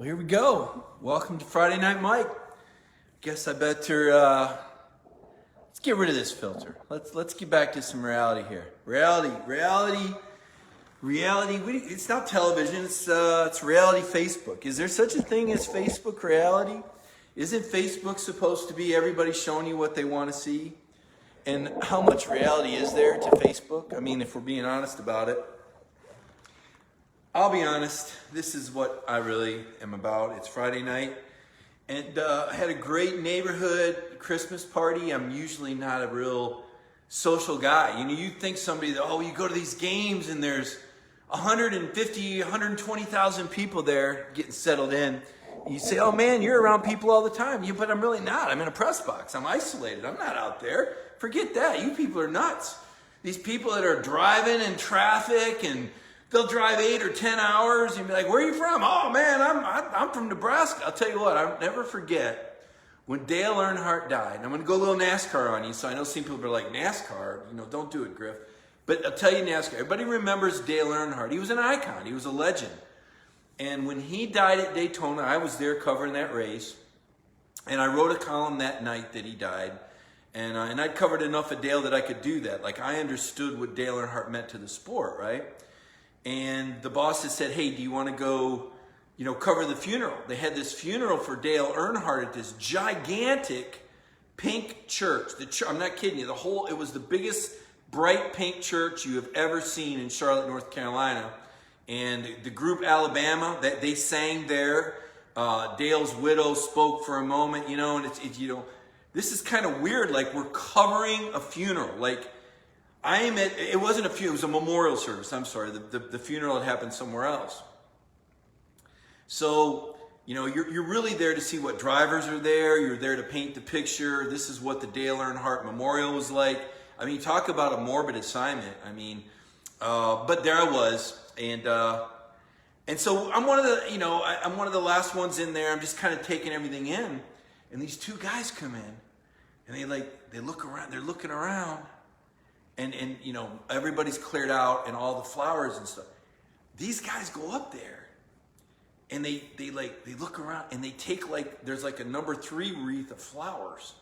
Well, here we go. Welcome to Friday Night Mike. Guess I better let's get rid of this filter. Let's get back to some reality here. Reality. It's not television. It's reality. Facebook. Is there such a thing as Facebook reality? Isn't Facebook supposed to be everybody showing you what they want to see? And how much reality is there to Facebook? I mean, if we're being honest about it. I'll be honest, this is what I really am about. It's Friday night, and I had a great neighborhood Christmas party. I'm usually not a real social guy. You know, you think somebody that, you go to these games and there's 150, 120,000 people there getting settled in. And you say, oh man, you're around people all the time. But I'm really not. I'm in a press box. I'm isolated. I'm not out there. Forget that. You people are nuts. These people that are driving in traffic and they'll drive 8 or 10 hours and be like, where are you from? Oh man, I'm from Nebraska. I'll tell you what, I'll never forget when Dale Earnhardt died. And I'm going to go a little NASCAR on you. So I know some people are like, NASCAR? Don't do it, Griff. But I'll tell you NASCAR. Everybody remembers Dale Earnhardt. He was an icon. He was a legend. And when he died at Daytona, I was there covering that race. And I wrote a column that night that he died. And I'd covered enough of Dale that I could do that. Like I understood what Dale Earnhardt meant to the sport, right? And the boss had said, hey, do you want to go, cover the funeral? They had this funeral for Dale Earnhardt at this gigantic pink church. I'm not kidding you. It was the biggest bright pink church you have ever seen in Charlotte, North Carolina. And the group Alabama, that they sang there. Dale's widow spoke for a moment, and this is kind of weird. Like we're covering a funeral. Like, it wasn't a funeral, it was a memorial service. I'm sorry, the funeral had happened somewhere else. So, you're really there to see what drivers are there. You're there to paint the picture. This is what the Dale Earnhardt Memorial was like. I mean, talk about a morbid assignment. I mean, but there I was. And so I'm one of the last ones in there. I'm just kind of taking everything in. And these two guys come in and they look around, they're looking around. And everybody's cleared out and all the flowers and stuff. These guys go up there and they look around and they take there's a number 3 wreath of flowers.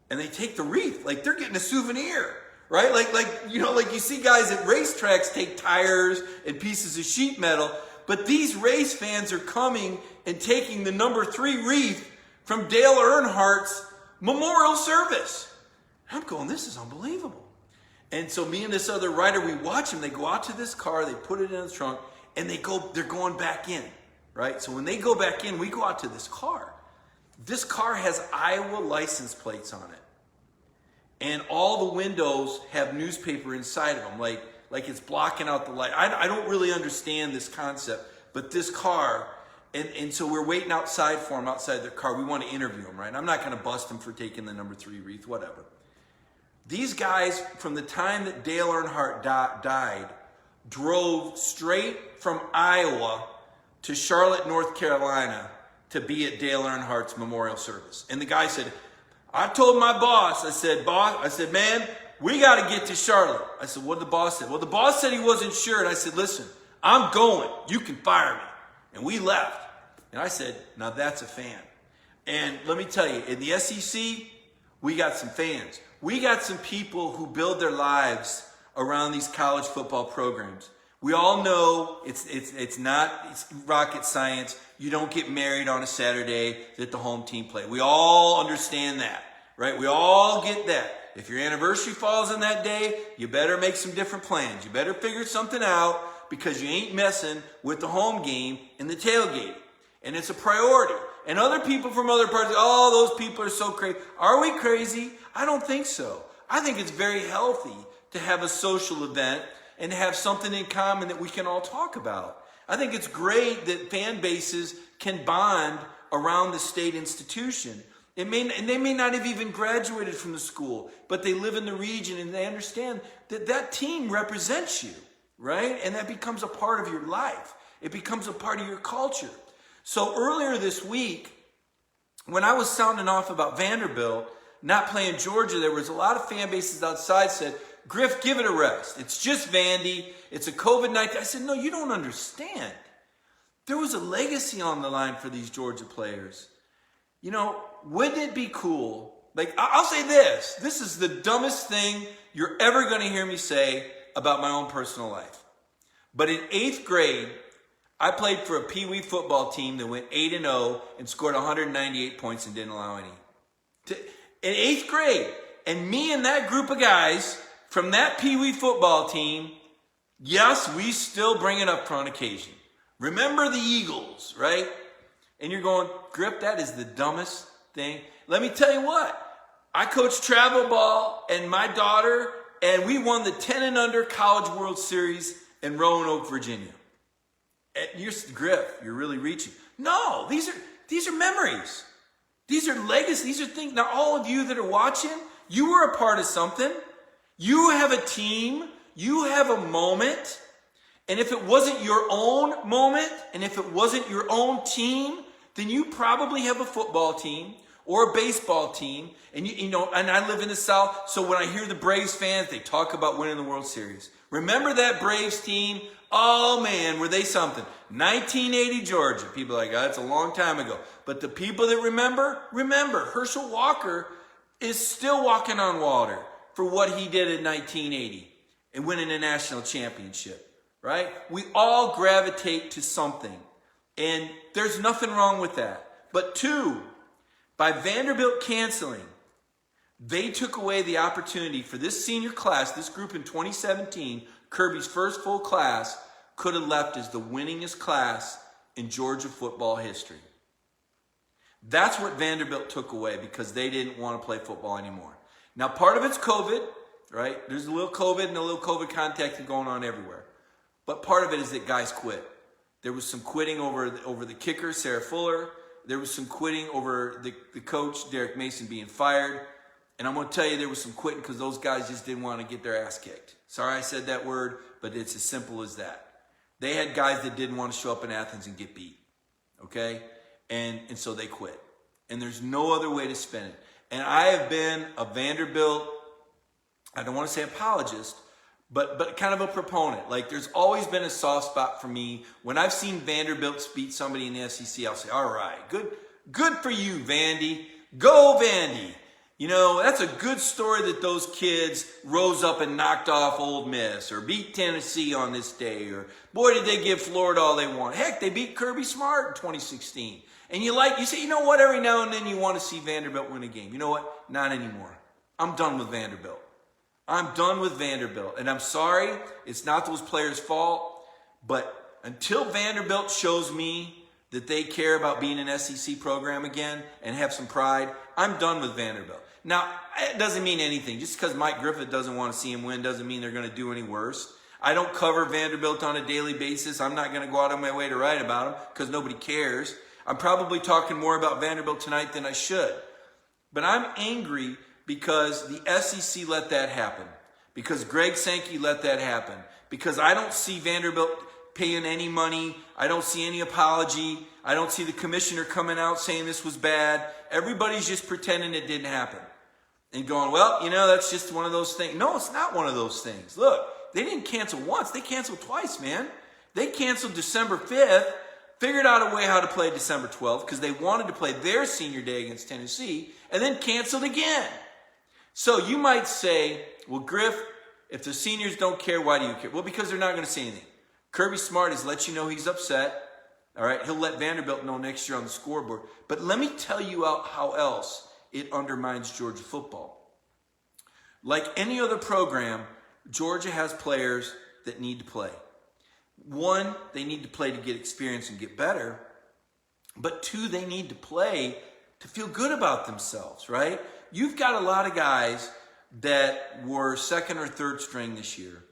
And they take the wreath, like they're getting a souvenir, right? Like you see guys at racetracks take tires and pieces of sheet metal, but these race fans are coming and taking the number 3 wreath from Dale Earnhardt's memorial service. I'm going, this is unbelievable. And so me and this other writer, we watch them. They go out to this car, they put it in the trunk, and they're going back in, right? So when they go back in, we go out to this car. This car has Iowa license plates on it. And all the windows have newspaper inside of them, like it's blocking out the light. I don't really understand this concept, but this car, and so we're waiting outside for them, outside their car. We want to interview them, right? I'm not going to bust them for taking the number 3 wreath, whatever. These guys, from the time that Dale Earnhardt died, drove straight from Iowa to Charlotte, North Carolina to be at Dale Earnhardt's memorial service. And the guy said, I told my boss, I said, man, we got to get to Charlotte. I said, what did the boss say? Well, the boss said he wasn't sure. And I said, listen, I'm going. You can fire me. And we left. And I said, now that's a fan. And let me tell you, in the SEC, we got some fans. We got some people who build their lives around these college football programs. We all know it's not rocket science. You don't get married on a Saturday that the home team play. We all understand that, right? We all get that. If your anniversary falls on that day, you better make some different plans. You better figure something out because you ain't messing with the home game and the tailgate. And it's a priority. And other people from other parts, those people are so crazy. Are we crazy? I don't think so. I think it's very healthy to have a social event and to have something in common that we can all talk about. I think it's great that fan bases can bond around the state institution. And they may not have even graduated from the school, but they live in the region and they understand that team represents you, right? And that becomes a part of your life. It becomes a part of your culture. So earlier this week, when I was sounding off about Vanderbilt not playing Georgia, there was a lot of fan bases outside said, Griff, give it a rest. It's just Vandy. It's a COVID-19. I said, no, you don't understand. There was a legacy on the line for these Georgia players. You know, wouldn't it be cool? Like, I'll say this. This is the dumbest thing you're ever going to hear me say about my own personal life. But in 8th grade, I played for a Pee Wee football team that went 8-0 and scored 198 points and didn't allow any. In 8th grade. And me and that group of guys from that Pee Wee football team, yes, we still bring it up on occasion. Remember the Eagles, right? And you're going, Grip, that is the dumbest thing. Let me tell you what. I coached travel ball and my daughter, and we won the 10 and under College World Series in Roanoke, Virginia. You're Griff, you're really reaching. No, these are memories. These are legacies. These are things. Now, all of you that are watching, you were a part of something. You have a team. You have a moment. And if it wasn't your own moment, and if it wasn't your own team, then you probably have a football team or a baseball team. And you know, and I live in the South, so when I hear the Braves fans, they talk about winning the World Series. Remember that Braves team? Oh man, were they something? 1980 Georgia. People are like, oh, that's a long time ago. But the people that remember, Herschel Walker is still walking on water for what he did in 1980 and winning a national championship. Right? We all gravitate to something. And there's nothing wrong with that. But 2, by Vanderbilt canceling, they took away the opportunity for this senior class, this group in 2017, Kirby's first full class, could have left as the winningest class in Georgia football history. That's what Vanderbilt took away because they didn't want to play football anymore. Now, part of it's COVID, right? There's a little COVID and a little COVID contact going on everywhere. But part of it is that guys quit. There was some quitting over the kicker, Sarah Fuller. There was some quitting over the coach, Derek Mason, being fired. And I'm going to tell you there was some quitting because those guys just didn't want to get their ass kicked. Sorry I said that word, but it's as simple as that. They had guys that didn't want to show up in Athens and get beat. Okay? And so they quit. And there's no other way to spin it. And I have been a Vanderbilt, I don't want to say apologist, but kind of a proponent. Like, there's always been a soft spot for me. When I've seen Vanderbilt beat somebody in the SEC, I'll say, all right, good for you, Vandy. Go, Vandy. You know, that's a good story that those kids rose up and knocked off Ole Miss or beat Tennessee on this day. Or, boy, did they give Florida all they want. Heck, they beat Kirby Smart in 2016. And you say, you know what, every now and then you want to see Vanderbilt win a game. You know what? Not anymore. I'm done with Vanderbilt. I'm done with Vanderbilt. And I'm sorry, it's not those players' fault. But until Vanderbilt shows me that they care about being an SEC program again and have some pride, I'm done with Vanderbilt. Now, it doesn't mean anything. Just because Mike Griffith doesn't want to see him win doesn't mean they're going to do any worse. I don't cover Vanderbilt on a daily basis. I'm not going to go out of my way to write about them because nobody cares. I'm probably talking more about Vanderbilt tonight than I should. But I'm angry because the SEC let that happen. Because Greg Sankey let that happen. Because I don't see Vanderbilt paying any money. I don't see any apology. I don't see the commissioner coming out saying this was bad. Everybody's just pretending it didn't happen. And going, well, you know, that's just one of those things. No, it's not one of those things. Look, they didn't cancel once. They canceled twice, man. They canceled December 5th, figured out a way how to play December 12th because they wanted to play their senior day against Tennessee, and then canceled again. So you might say, well, Griff, if the seniors don't care, why do you care? Well, because they're not going to say anything. Kirby Smart has let you know he's upset. All right, he'll let Vanderbilt know next year on the scoreboard. But let me tell you how else it undermines Georgia football. Like any other program, Georgia has players that need to play. One, they need to play to get experience and get better. But 2, they need to play to feel good about themselves, right? You've got a lot of guys that were second or third string this year.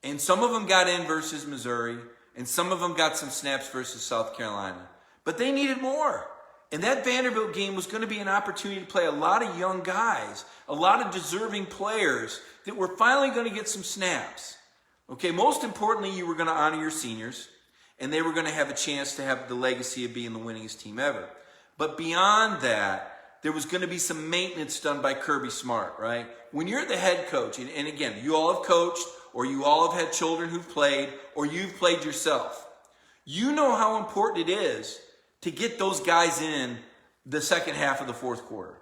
And some of them got in versus Missouri. And some of them got some snaps versus South Carolina. But they needed more. And that Vanderbilt game was going to be an opportunity to play a lot of young guys, a lot of deserving players that were finally going to get some snaps. Okay, most importantly, you were going to honor your seniors. And they were going to have a chance to have the legacy of being the winningest team ever. But beyond that, there was going to be some maintenance done by Kirby Smart, right? When you're the head coach, and again, you all have coached, or you all have had children who've played, or you've played yourself. You know how important it is to get those guys in the second half of the fourth quarter.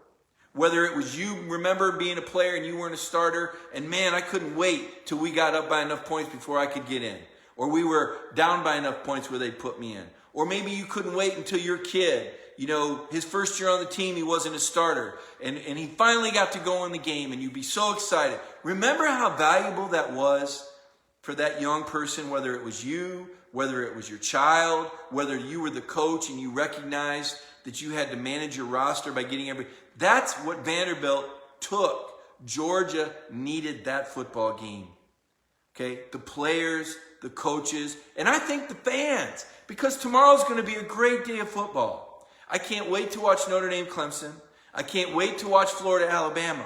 Whether it was you, remember being a player and you weren't a starter, and man, I couldn't wait till we got up by enough points before I could get in. Or we were down by enough points where they'd put me in. Or maybe you couldn't wait until your kid, his first year on the team, he wasn't a starter. And he finally got to go in the game, and you'd be so excited. Remember how valuable that was for that young person, whether it was you, whether it was your child, whether you were the coach and you recognized that you had to manage your roster by getting That's what Vanderbilt took. Georgia needed that football game. Okay? The players, the coaches, and I think the fans, because tomorrow's going to be a great day of football. I can't wait to watch Notre Dame Clemson. I can't wait to watch Florida Alabama.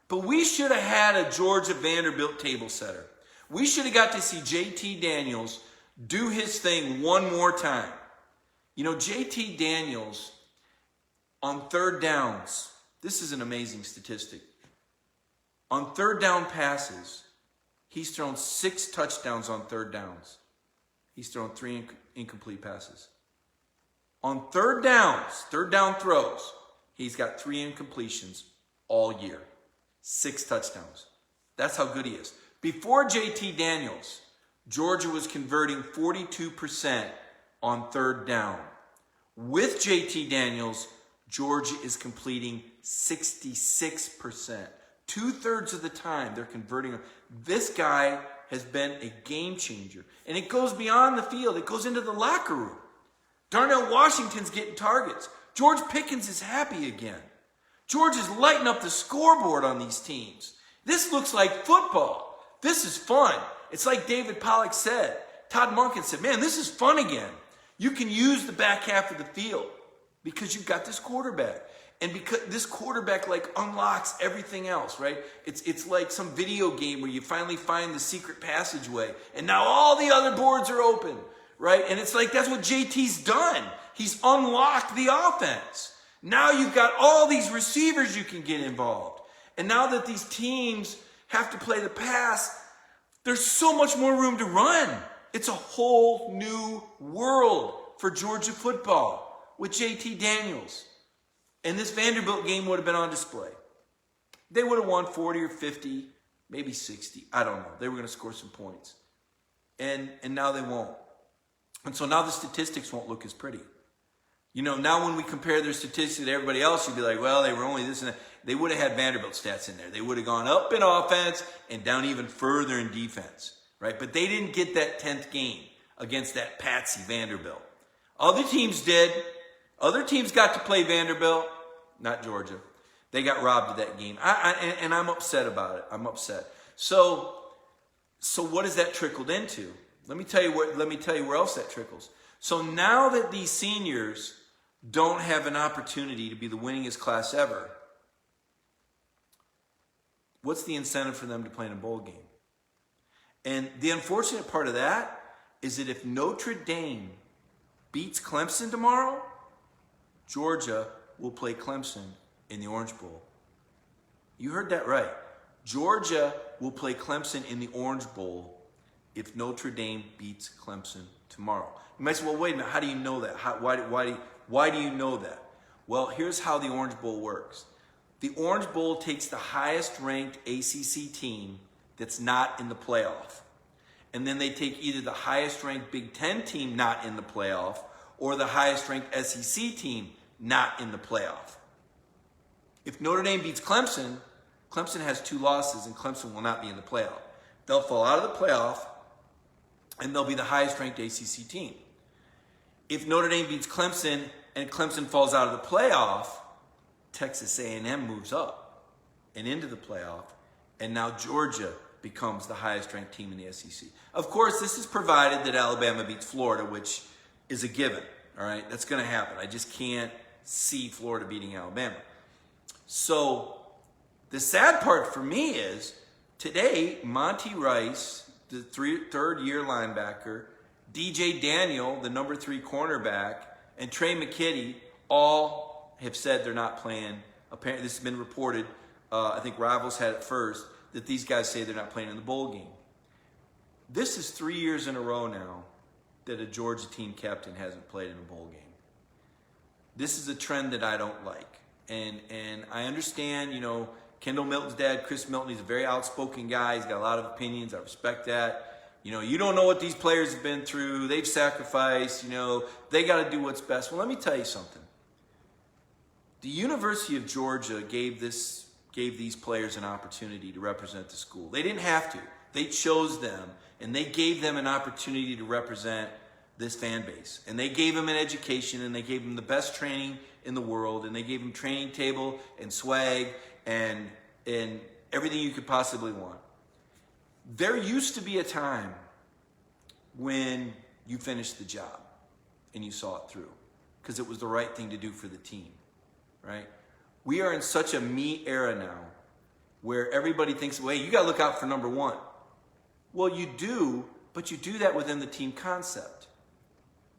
But we should have had a Georgia Vanderbilt table setter. We should have got to see JT Daniels do his thing one more time. JT Daniels on third downs, this is an amazing statistic. On third down passes, he's thrown 6 touchdowns on third downs. He's thrown 3 incomplete passes. On third down throws, he's got 3 incompletions all year. 6 touchdowns. That's how good he is. Before JT Daniels, Georgia was converting 42% on third down. With JT Daniels, Georgia is completing 66%. 2/3 of the time they're converting. This guy has been a game changer. And it goes beyond the field. It goes into the locker room. Darnell Washington's getting targets. George Pickens is happy again. George is lighting up the scoreboard on these teams. This looks like football. This is fun. It's like David Pollack said. Todd Monken said, man, this is fun again. You can use the back half of the field because you've got this quarterback. And because this quarterback unlocks everything else, right? It's like some video game where you finally find the secret passageway and now all the other boards are open, right? And it's like that's what JT's done. He's unlocked the offense. Now you've got all these receivers you can get involved. And now that these teams have to play the pass, there's so much more room to run. It's a whole new world for Georgia football with JT Daniels. And this Vanderbilt game would have been on display. They would have won 40 or 50, maybe 60. I don't know. They were going to score some points. And now they won't. And so now the statistics won't look as pretty. Now when we compare their statistics to everybody else, you'd be like, well, they were only this and that. They would have had Vanderbilt stats in there. They would have gone up in offense and down even further in defense, right? But they didn't get that 10th game against that patsy Vanderbilt. Other teams did. Other teams got to play Vanderbilt, not Georgia. They got robbed of that game. And I'm upset about it. I'm upset. So what has that trickled into? Let me tell you where else that trickles. So now that these seniors don't have an opportunity to be the winningest class ever, what's the incentive for them to play in a bowl game? And the unfortunate part of that is that if Notre Dame beats Clemson tomorrow, Georgia will play Clemson in the Orange Bowl. You heard that right. Georgia will play Clemson in the Orange Bowl if Notre Dame beats Clemson tomorrow. You might say, well, wait a minute, how do you know that? Why do you know that? Well, here's how the Orange Bowl works. The Orange Bowl takes the highest ranked ACC team that's not in the playoff. And then they take either the highest ranked Big Ten team not in the playoff or the highest ranked SEC team not in the playoff. If Notre Dame beats Clemson, Clemson has 2 losses and Clemson will not be in the playoff. They'll fall out of the playoff and they'll be the highest ranked ACC team. If Notre Dame beats Clemson and Clemson falls out of the playoff, Texas A&M moves up and into the playoff, and now Georgia becomes the highest ranked team in the SEC. Of course, this is provided that Alabama beats Florida, which is a given, all right? That's going to happen. I just can't see Florida beating Alabama. So the sad part for me is today, Monty Rice, the third-year linebacker, DJ Daniel, the number 3 cornerback, and Trey McKitty all have said they're not playing. Apparently, this has been reported. I think Rivals had it first, that these guys say they're not playing in the bowl game. This is 3 years in a row now that a Georgia team captain hasn't played in a bowl game. This is a trend that I don't like. And I understand, Kendall Milton's dad, Chris Milton, he's a very outspoken guy. He's got a lot of opinions. I respect that. You don't know what these players have been through. They've sacrificed, they got to do what's best. Well, let me tell you something. The University of Georgia gave these players an opportunity to represent the school. They didn't have to. They chose them, and they gave them an opportunity to represent this fan base. And they gave them an education, and they gave them the best training in the world, and they gave them training table and swag and everything you could possibly want. There used to be a time when you finished the job and you saw it through because it was the right thing to do for the team, right? We are in such a me era now where everybody thinks, well, hey, you got to look out for number one. Well, you do, but you do that within the team concept.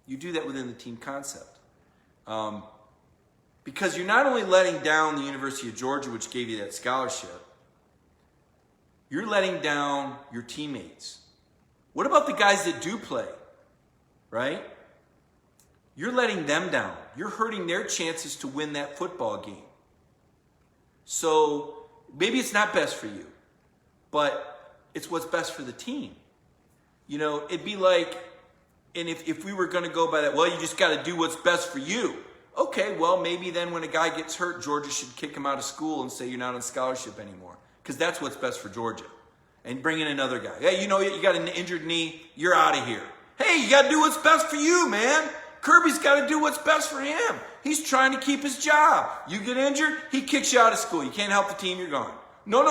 You do that within the team concept. Because you're not only letting down the University of Georgia, which gave you that scholarship, you're letting down your teammates. What about the guys that do play, right? You're letting them down. You're hurting their chances to win that football game. So maybe it's not best for you, but it's what's best for the team. It'd be like, and if we were going to go by that, well, you just got to do what's best for you. Okay, well, maybe then when a guy gets hurt, Georgia should kick him out of school and say you're not on scholarship anymore. Because that's what's best for Georgia. And bring in another guy. Hey, you got an injured knee, you're out of here. Hey, you got to do what's best for you, man. Kirby's got to do what's best for him. He's trying to keep his job. You get injured, he kicks you out of school. You can't help the team, you're gone. No,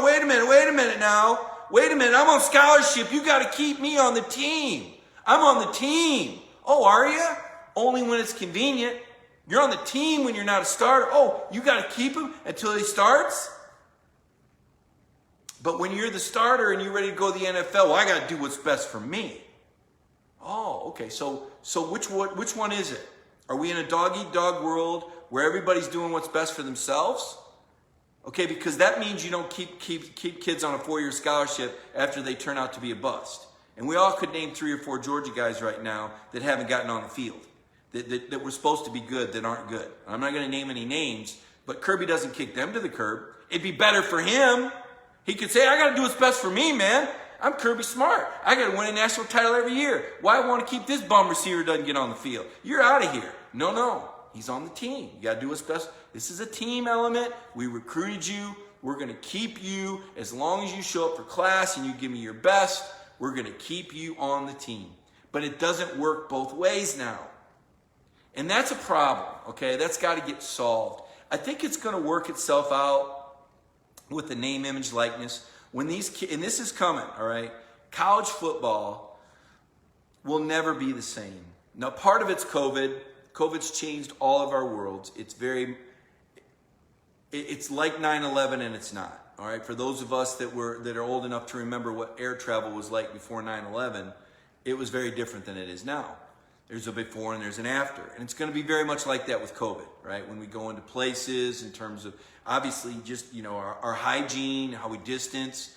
wait a minute now. Wait a minute, I'm on scholarship. You got to keep me on the team. I'm on the team. Oh, are you? Only when it's convenient. You're on the team when you're not a starter. Oh, you got to keep him until he starts? But when you're the starter and you're ready to go to the NFL, well, I got to do what's best for me. Oh, okay. So which one is it? Are we in a dog-eat-dog world where everybody's doing what's best for themselves? Okay, because that means you don't keep kids on a 4-year scholarship after they turn out to be a bust. And we all could name 3 or 4 Georgia guys right now that haven't gotten on the field, that were supposed to be good, that aren't good. I'm not going to name any names, but Kirby doesn't kick them to the curb. It'd be better for him. He could say, I got to do what's best for me, man. I'm Kirby Smart. I got to win a national title every year. Why I want to keep this bum receiver doesn't get on the field? You're out of here. No. He's on the team. You got to do what's best. This is a team element. We recruited you. We're going to keep you as long as you show up for class and you give me your best. We're going to keep you on the team. But it doesn't work both ways now. And that's a problem, okay? That's got to get solved. I think it's going to work itself out with the name, image, likeness. When these kids, and this is coming, all right? College football will never be the same. Now, part of it's COVID. COVID's changed all of our worlds. It's like 9/11 and it's not, all right? For those of us that are old enough to remember what air travel was like before 9/11, it was very different than it is now. There's a before and there's an after. And it's going to be very much like that with COVID, right? When we go into places in terms of, obviously, just, our hygiene, how we distance,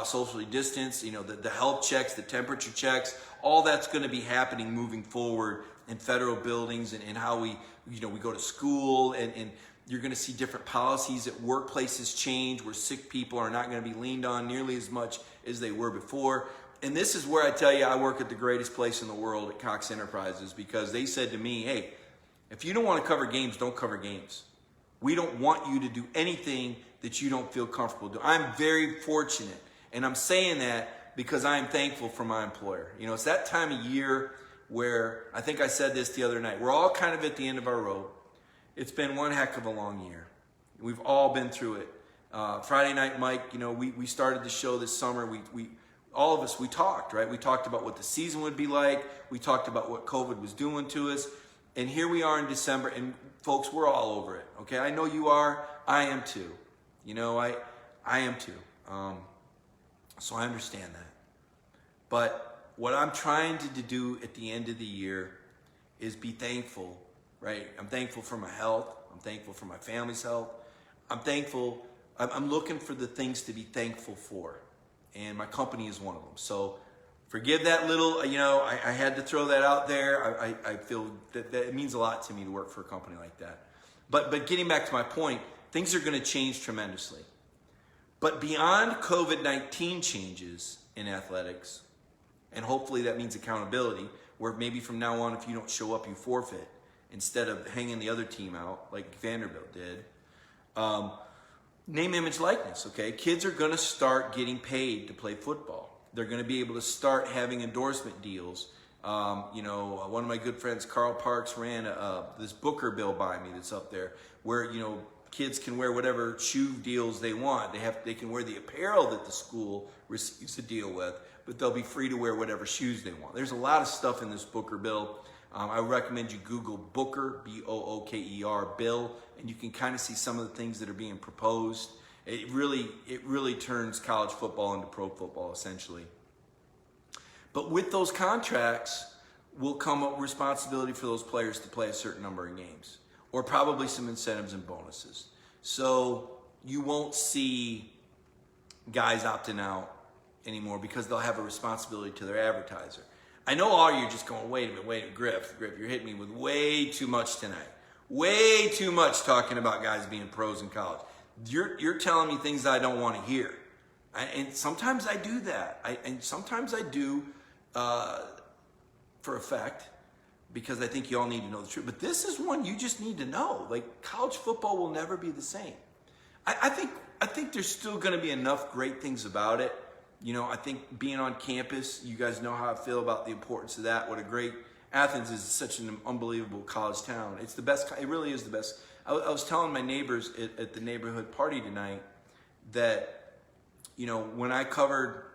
socially distance, the health checks, the temperature checks, all that's going to be happening moving forward in federal buildings and how we go to school and you're going to see different policies at workplaces change where sick people are not going to be leaned on nearly as much as they were before. And this is where I tell you I work at the greatest place in the world at Cox Enterprises because they said to me, hey, if you don't want to cover games, don't cover games. We don't want you to do anything that you don't feel comfortable doing. I'm very fortunate, and I'm saying that because I am thankful for my employer. It's that time of year where, I think I said this the other night, we're all kind of at the end of our rope. It's been one heck of a long year. We've all been through it. Friday Night Mike, we started the show this summer. We all of us, we talked, right? We talked about what the season would be like. We talked about what COVID was doing to us. And here we are in December, and folks, we're all over it, okay? I know you are. I am too. I am too. So I understand that. But what I'm trying to do at the end of the year is be thankful, right? I'm thankful for my health. I'm thankful for my family's health. I'm looking for the things to be thankful for. And my company is one of them. So Forgive that little, I had to throw that out there. I feel that it means a lot to me to work for a company like that. But getting back to my point, things are going to change tremendously. But beyond COVID-19 changes in athletics, and hopefully that means accountability, where maybe from now on, if you don't show up, you forfeit, instead of hanging the other team out like Vanderbilt did. Name, image, likeness, okay? Kids are going to start getting paid to play football. They're going to be able to start having endorsement deals. One of my good friends, Carl Parks, ran this Booker bill by me that's up there, where, kids can wear whatever shoe deals they want. They can wear the apparel that the school receives a deal with, but they'll be free to wear whatever shoes they want. There's a lot of stuff in this Booker bill. I recommend you Google Booker, Booker bill, and you can kind of see some of the things that are being proposed. It really turns college football into pro football, essentially. But with those contracts will come a responsibility for those players to play a certain number of games, or probably some incentives and bonuses. So you won't see guys opting out anymore because they'll have a responsibility to their advertiser. I know all of you are just going, wait a minute, Griff, you're hitting me with way too much tonight. Way too much talking about guys being pros in college. You're telling me things I don't want to hear. And sometimes I do that. Sometimes I do for effect, because I think you all need to know the truth. But this is one you just need to know. Like, college football will never be the same. I think there's still going to be enough great things about it. I think being on campus, you guys know how I feel about the importance of that. What a great, Athens is such an unbelievable college town. It's the best. It really is the best. I was telling my neighbors at the neighborhood party tonight that, when I covered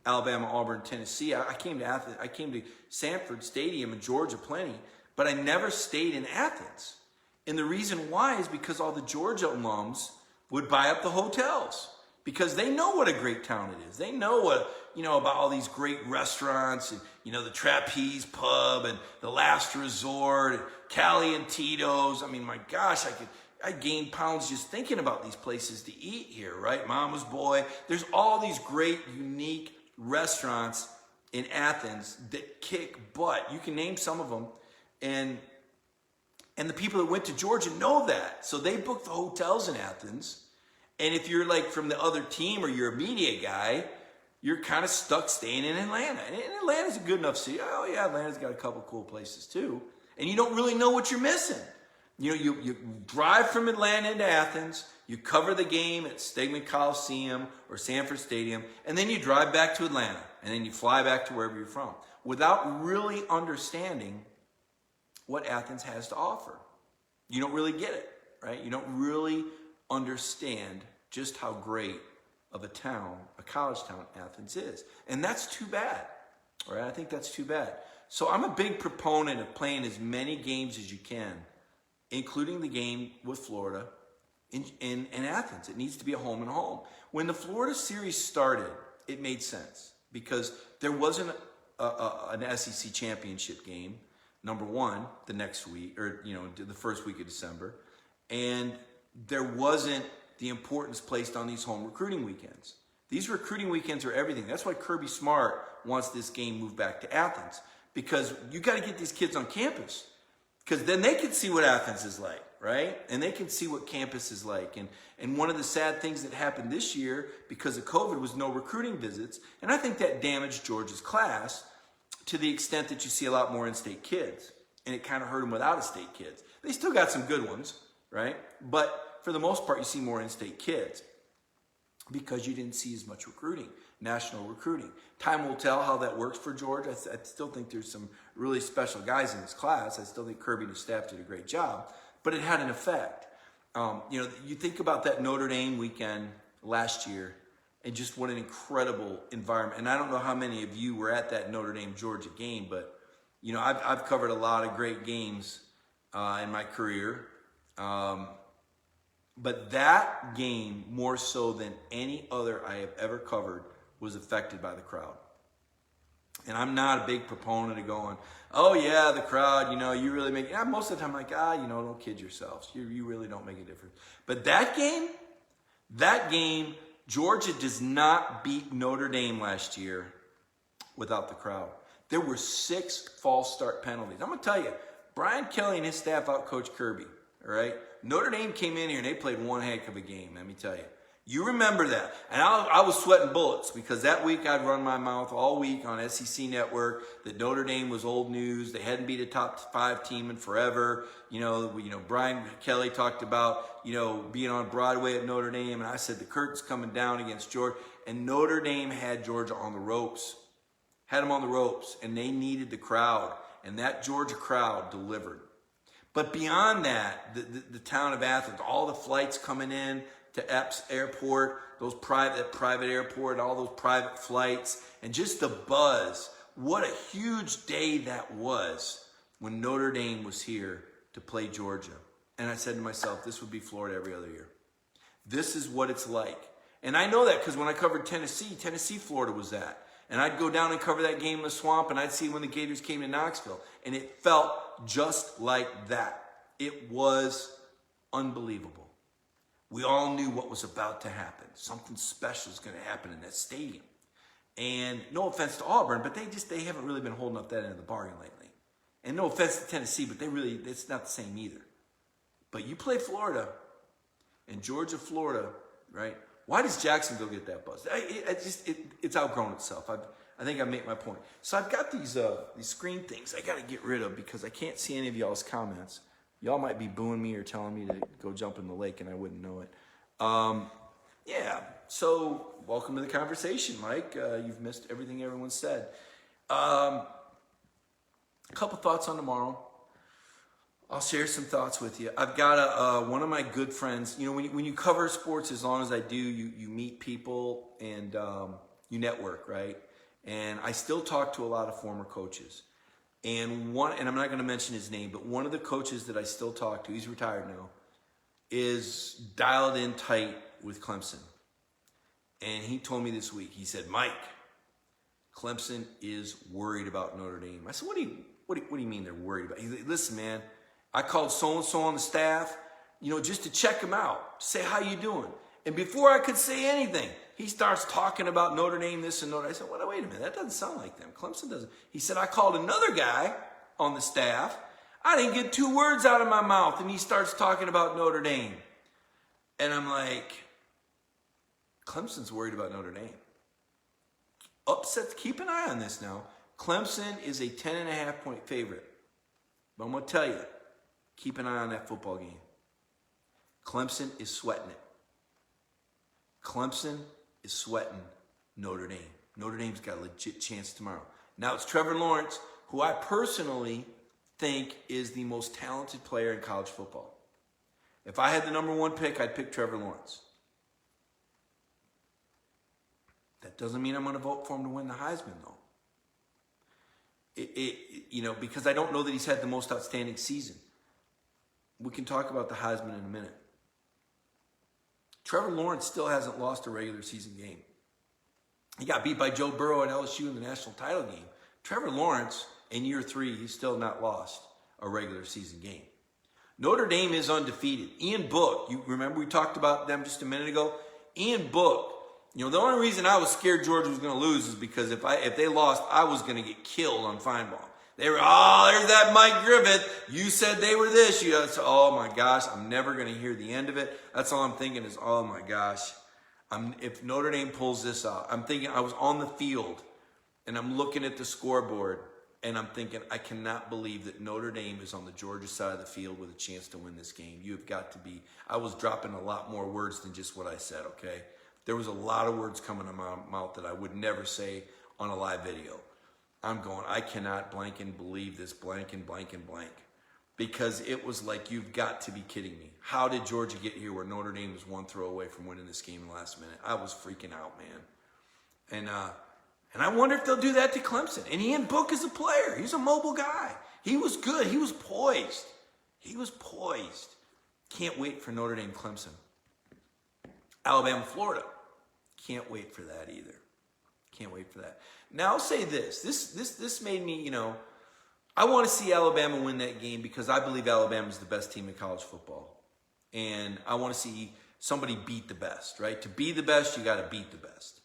Alabama, Auburn, Tennessee, I came to Athens. I came to Sanford Stadium in Georgia plenty, but I never stayed in Athens. And the reason why is because all the Georgia alums would buy up the hotels, because they know what a great town it is. They know what, about all these great restaurants and, the Trapeze Pub and the Last Resort and Cali and Tito's. I mean, my gosh, I gained pounds just thinking about these places to eat here, right? Mama's Boy. There's all these great, unique restaurants in Athens that kick butt. You can name some of them. And the people that went to Georgia know that. So they book the hotels in Athens. And if you're like from the other team or you're a media guy, you're kind of stuck staying in Atlanta. And Atlanta's a good enough city. Oh yeah, Atlanta's got a couple cool places too. And you don't really know what you're missing. You drive from Atlanta into Athens, you cover the game at Stegman Coliseum or Sanford Stadium, and then you drive back to Atlanta, and then you fly back to wherever you're from, without really understanding what Athens has to offer. You don't really get it, right? You don't really understand just how great of a town, a college town, Athens is. And that's too bad, right? I think that's too bad. So I'm a big proponent of playing as many games as you can, including the game with Florida in Athens. It needs to be a home and home. When the Florida series started, it made sense because there wasn't an SEC championship game, number one, the next week, or the first week of December, and there wasn't the importance placed on these home recruiting weekends. These recruiting weekends are everything. That's why Kirby Smart wants this game moved back to Athens, because you got to get these kids on campus, because then they can see what Athens is like, right? And they can see what campus is like. And one of the sad things that happened this year because of COVID was no recruiting visits. And I think that damaged Georgia's class to the extent that you see a lot more in-state kids. And it kind of hurt them with out-of-state kids. They still got some good ones, right? But for the most part, you see more in-state kids because you didn't see as much recruiting, national recruiting. Time will tell how that works for Georgia. I still think there's some really special guys in this class. I still think Kirby and his staff did a great job, but it had an effect. You think about that Notre Dame weekend last year and just what an incredible environment. And I don't know how many of you were at that Notre Dame-Georgia game, but I've covered a lot of great games in my career. But that game, more so than any other I have ever covered, was affected by the crowd. And I'm not a big proponent of going, oh yeah, the crowd, you really make it. Yeah, most of the time I'm like, don't kid yourselves. You really don't make a difference. But that game, Georgia does not beat Notre Dame last year without the crowd. There were 6 false start penalties. I'm going to tell you, Brian Kelly and his staff outcoached Kirby, all right? Notre Dame came in here and they played one heck of a game, let me tell you. You remember that. And I was sweating bullets because that week I'd run my mouth all week on SEC Network that Notre Dame was old news. They hadn't beat a top 5 team in forever. Brian Kelly talked about, being on Broadway at Notre Dame. And I said the curtain's coming down against Georgia. And Notre Dame had Georgia on the ropes. Had them on the ropes. And they needed the crowd. And that Georgia crowd delivered. But beyond that, the town of Athens, all the flights coming in to Epps Airport, that private airport, all those private flights, and just the buzz. What a huge day that was when Notre Dame was here to play Georgia. And I said to myself, this would be Florida every other year. This is what it's like. And I know that because when I covered Tennessee, Florida was that. And I'd go down and cover that game in the swamp, and I'd see when the Gators came to Knoxville. And it felt just like that. It was unbelievable. We all knew what was about to happen. Something special is going to happen in that stadium. And no offense to Auburn, but they haven't really been holding up that end of the bargain lately. And no offense to Tennessee, but it's not the same either. But you play Florida, and Georgia, Florida, right? Why does Jacksonville get that buzz? It's outgrown itself. I think I made my point. So I've got these screen things I got to get rid of because I can't see any of y'all's comments. Y'all might be booing me or telling me to go jump in the lake and I wouldn't know it. So welcome to the conversation, Mike. You've missed everything everyone said. A couple thoughts on tomorrow. I'll share some thoughts with you. I've got one of my good friends. When you cover sports as long as I do, you meet people and you network, right? And I still talk to a lot of former coaches. And I'm not going to mention his name, but one of the coaches that I still talk to, he's retired now, is dialed in tight with Clemson. And he told me this week, he said, Mike, Clemson is worried about Notre Dame. I said, what do you mean they're worried about? He said, listen, man, I called so-and-so on the staff, just to check him out, say, how you doing? And before I could say anything, he starts talking about Notre Dame, this and Notre Dame. I said, wait a minute, that doesn't sound like them. Clemson doesn't. He said, I called another guy on the staff. I didn't get 2 words out of my mouth, and he starts talking about Notre Dame. And I'm like, Clemson's worried about Notre Dame. Upset. Keep an eye on this now. Clemson is a 10.5-point favorite. But I'm going to tell you, keep an eye on that football game. Clemson is sweating it. Clemson is sweating Notre Dame. Notre Dame's got a legit chance tomorrow. Now it's Trevor Lawrence, who I personally think is the most talented player in college football. If I had the number 1 pick, I'd pick Trevor Lawrence. That doesn't mean I'm going to vote for him to win the Heisman, though. Because I don't know that he's had the most outstanding season. We can talk about the Heisman in a minute. Trevor Lawrence still hasn't lost a regular season game. He got beat by Joe Burrow at LSU in the national title game. Trevor Lawrence, in year 3, he's still not lost a regular season game. Notre Dame is undefeated. Ian Book, you remember we talked about them just a minute ago? Ian Book, the only reason I was scared Georgia was going to lose is because if they lost, I was going to get killed on Feinbaum. They were, there's that Mike Griffith. You said they were this. Oh my gosh, I'm never going to hear the end of it. That's all I'm thinking is, oh my gosh. If Notre Dame pulls this out, I'm thinking I was on the field and I'm looking at the scoreboard and I'm thinking, I cannot believe that Notre Dame is on the Georgia side of the field with a chance to win this game. You have got to be, I was dropping a lot more words than just what I said, okay? There was a lot of words coming out of my mouth that I would never say on a live video. I'm going, I cannot blank and believe this blank and blank and blank. Because it was like, you've got to be kidding me. How did Georgia get here where Notre Dame was 1 throw away from winning this game in the last minute? I was freaking out, man. And I wonder if they'll do that to Clemson. And Ian Book is a player. He's a mobile guy. He was good. He was poised. Can't wait for Notre Dame, Clemson. Alabama, Florida. Can't wait for that either. Can't wait for that. Now, I'll say this. This made me, I want to see Alabama win that game because I believe Alabama is the best team in college football. And I want to see somebody beat the best, right? To be the best, you got to beat the best.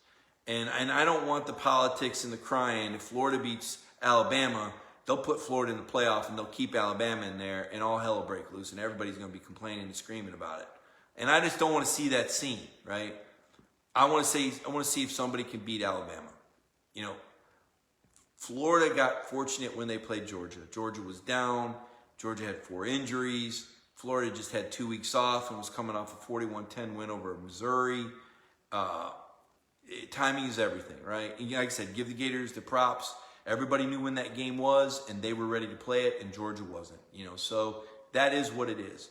And I don't want the politics and the crying. If Florida beats Alabama, they'll put Florida in the playoff and they'll keep Alabama in there, and all hell will break loose, and everybody's going to be complaining and screaming about it. And I just don't want to see that scene, right? I want to see if somebody can beat Alabama. You know, Florida got fortunate when they played Georgia. Georgia was down. Georgia had 4 injuries. Florida just had 2 weeks off and was coming off a 41-10 win over Missouri. Timing is everything, right? And like I said, give the Gators the props. Everybody knew when that game was, and they were ready to play it, and Georgia wasn't. You know, so that is what it is.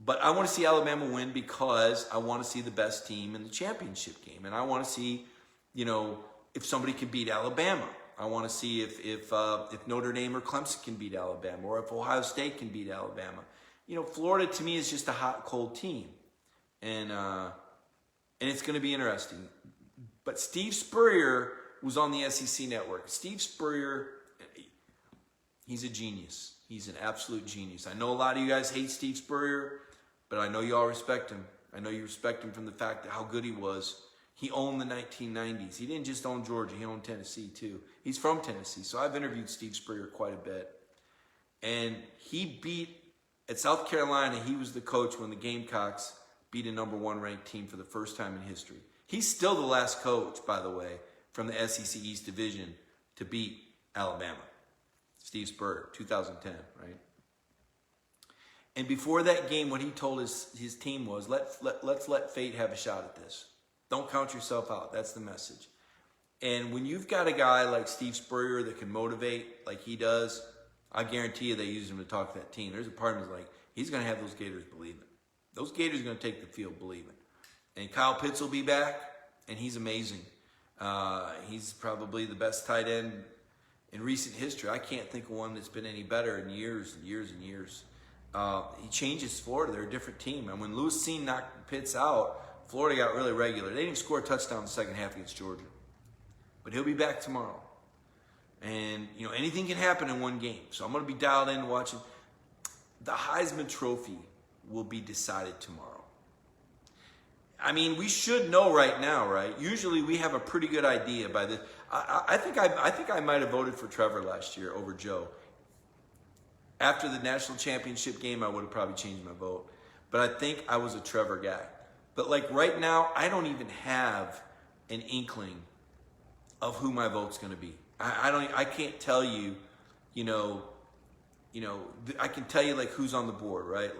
But I want to see Alabama win because I want to see the best team in the championship game, and I want to see, you know, if somebody can beat Alabama. I want to see if Notre Dame or Clemson can beat Alabama, or if Ohio State can beat Alabama. You know, Florida to me is just a hot, cold team, and it's going to be interesting. But Steve Spurrier was on the SEC network. Steve Spurrier, he's a genius. He's an absolute genius. I know a lot of you guys hate Steve Spurrier, but I know you all respect him. I know you respect him from the fact that how good he was. He owned the 1990s. He didn't just own Georgia. He owned Tennessee, too. He's from Tennessee, so I've interviewed Steve Spurrier quite a bit. And he beat, at South Carolina, he was the coach when the Gamecocks beat a number 1 ranked team for the first time in history. He's still the last coach, by the way, from the SEC East Division to beat Alabama. Steve Spurrier, 2010, right? And before that game, what he told his team was, let's let fate have a shot at this. Don't count yourself out. That's the message. And when you've got a guy like Steve Spurrier that can motivate like he does, I guarantee you they use him to talk to that team. There's a part of him that's like, he's going to have those Gators believing. Those Gators are going to take the field believing. And Kyle Pitts will be back, and he's amazing. He's probably the best tight end in recent history. I can't think of one that's been any better in years and years and years. He changes Florida. They're a different team. And when Lewis Cine knocked Pitts out, Florida got really regular. They didn't score a touchdown in the second half against Georgia. But he'll be back tomorrow. And, you know, anything can happen in one game. So I'm going to be dialed in watching. The Heisman Trophy will be decided tomorrow. I mean, we should know right now, right? Usually we have a pretty good idea by this. I think I might have voted for Trevor last year over Joe. After the national championship game, I would have probably changed my vote. But I think I was a Trevor guy. But like right now, I don't even have an inkling of who my vote's going to be. I can't tell you, I can tell you like who's on the board, right?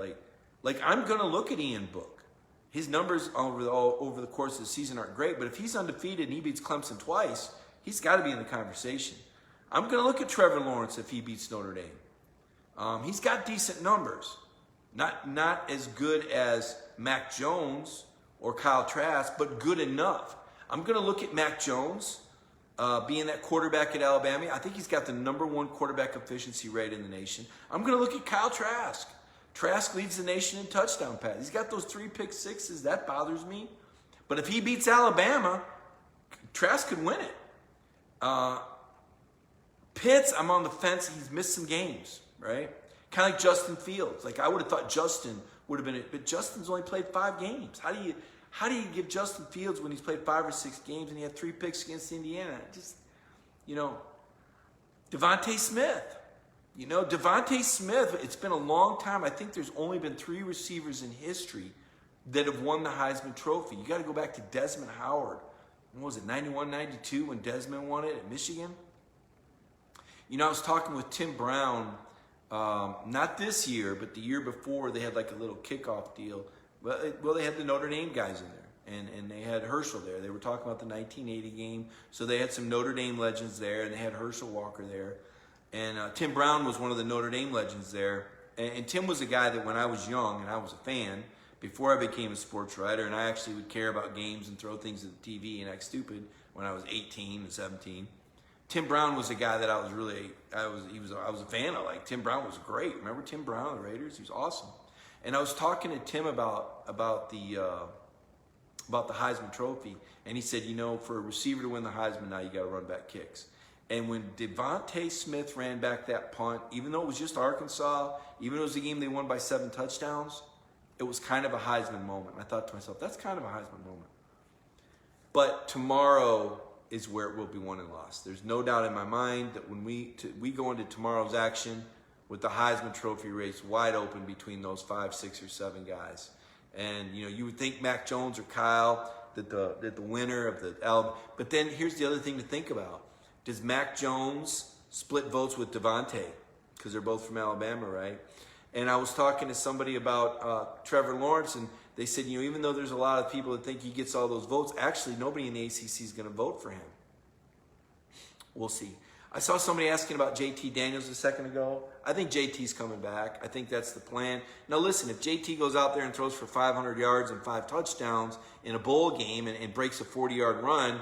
Like I'm going to look at Ian Book. His numbers over the course of the season aren't great, but if he's undefeated and he beats Clemson twice, he's got to be in the conversation. I'm going to look at Trevor Lawrence if he beats Notre Dame. He's got decent numbers. Not as good as Mac Jones or Kyle Trask, but good enough. I'm going to look at Mac Jones being that quarterback at Alabama. I think he's got the #1 quarterback efficiency rate in the nation. I'm going to look at Kyle Trask. Trask leads the nation in touchdown pass. He's got those 3 pick sixes. That bothers me. But if he beats Alabama, Trask could win it. Pitts, I'm on the fence. He's missed some games, right? Kind of like Justin Fields. Like I would have thought Justin would have been it, but Justin's only played 5 games. How do you give Justin Fields when he's played 5 or 6 games and he had 3 picks against Indiana? Just, Devontae Smith. Devontae Smith, it's been a long time. I think there's only been 3 receivers in history that have won the Heisman Trophy. You got to go back to Desmond Howard. When was it, 91, 92 when Desmond won it at Michigan? I was talking with Tim Brown, not this year, but the year before. They had like a little kickoff deal. Well, they had the Notre Dame guys in there, and they had Herschel there. They were talking about the 1980 game, so they had some Notre Dame legends there, and they had Herschel Walker there. And Tim Brown was one of the Notre Dame legends there. And Tim was a guy that when I was young and I was a fan, before I became a sports writer, and I actually would care about games and throw things at the TV and act stupid when I was 18 and 17. Tim Brown was a guy that I was a fan of. Like Tim Brown was great. Remember Tim Brown, the Raiders? He was awesome. And I was talking to Tim about the Heisman Trophy, and he said, for a receiver to win the Heisman now, you got to run back kicks. And when Devontae Smith ran back that punt, even though it was just Arkansas, even though it was a game they won by 7 touchdowns, it was kind of a Heisman moment. I thought to myself, that's kind of a Heisman moment. But tomorrow, is where it will be won and lost. There's no doubt in my mind that when we go into tomorrow's action with the Heisman Trophy race wide open between those 5, 6, or 7 guys. And, you would think Mac Jones or Kyle, that the winner of the Alabama. But then here's the other thing to think about. Does Mac Jones split votes with Devontae? Because they're both from Alabama, right? And I was talking to somebody about Trevor Lawrence, and they said, even though there's a lot of people that think he gets all those votes, actually nobody in the ACC is going to vote for him. We'll see. I saw somebody asking about JT Daniels a second ago. I think JT's coming back. I think that's the plan. Now listen, if JT goes out there and throws for 500 yards and 5 touchdowns in a bowl game and breaks a 40-yard run,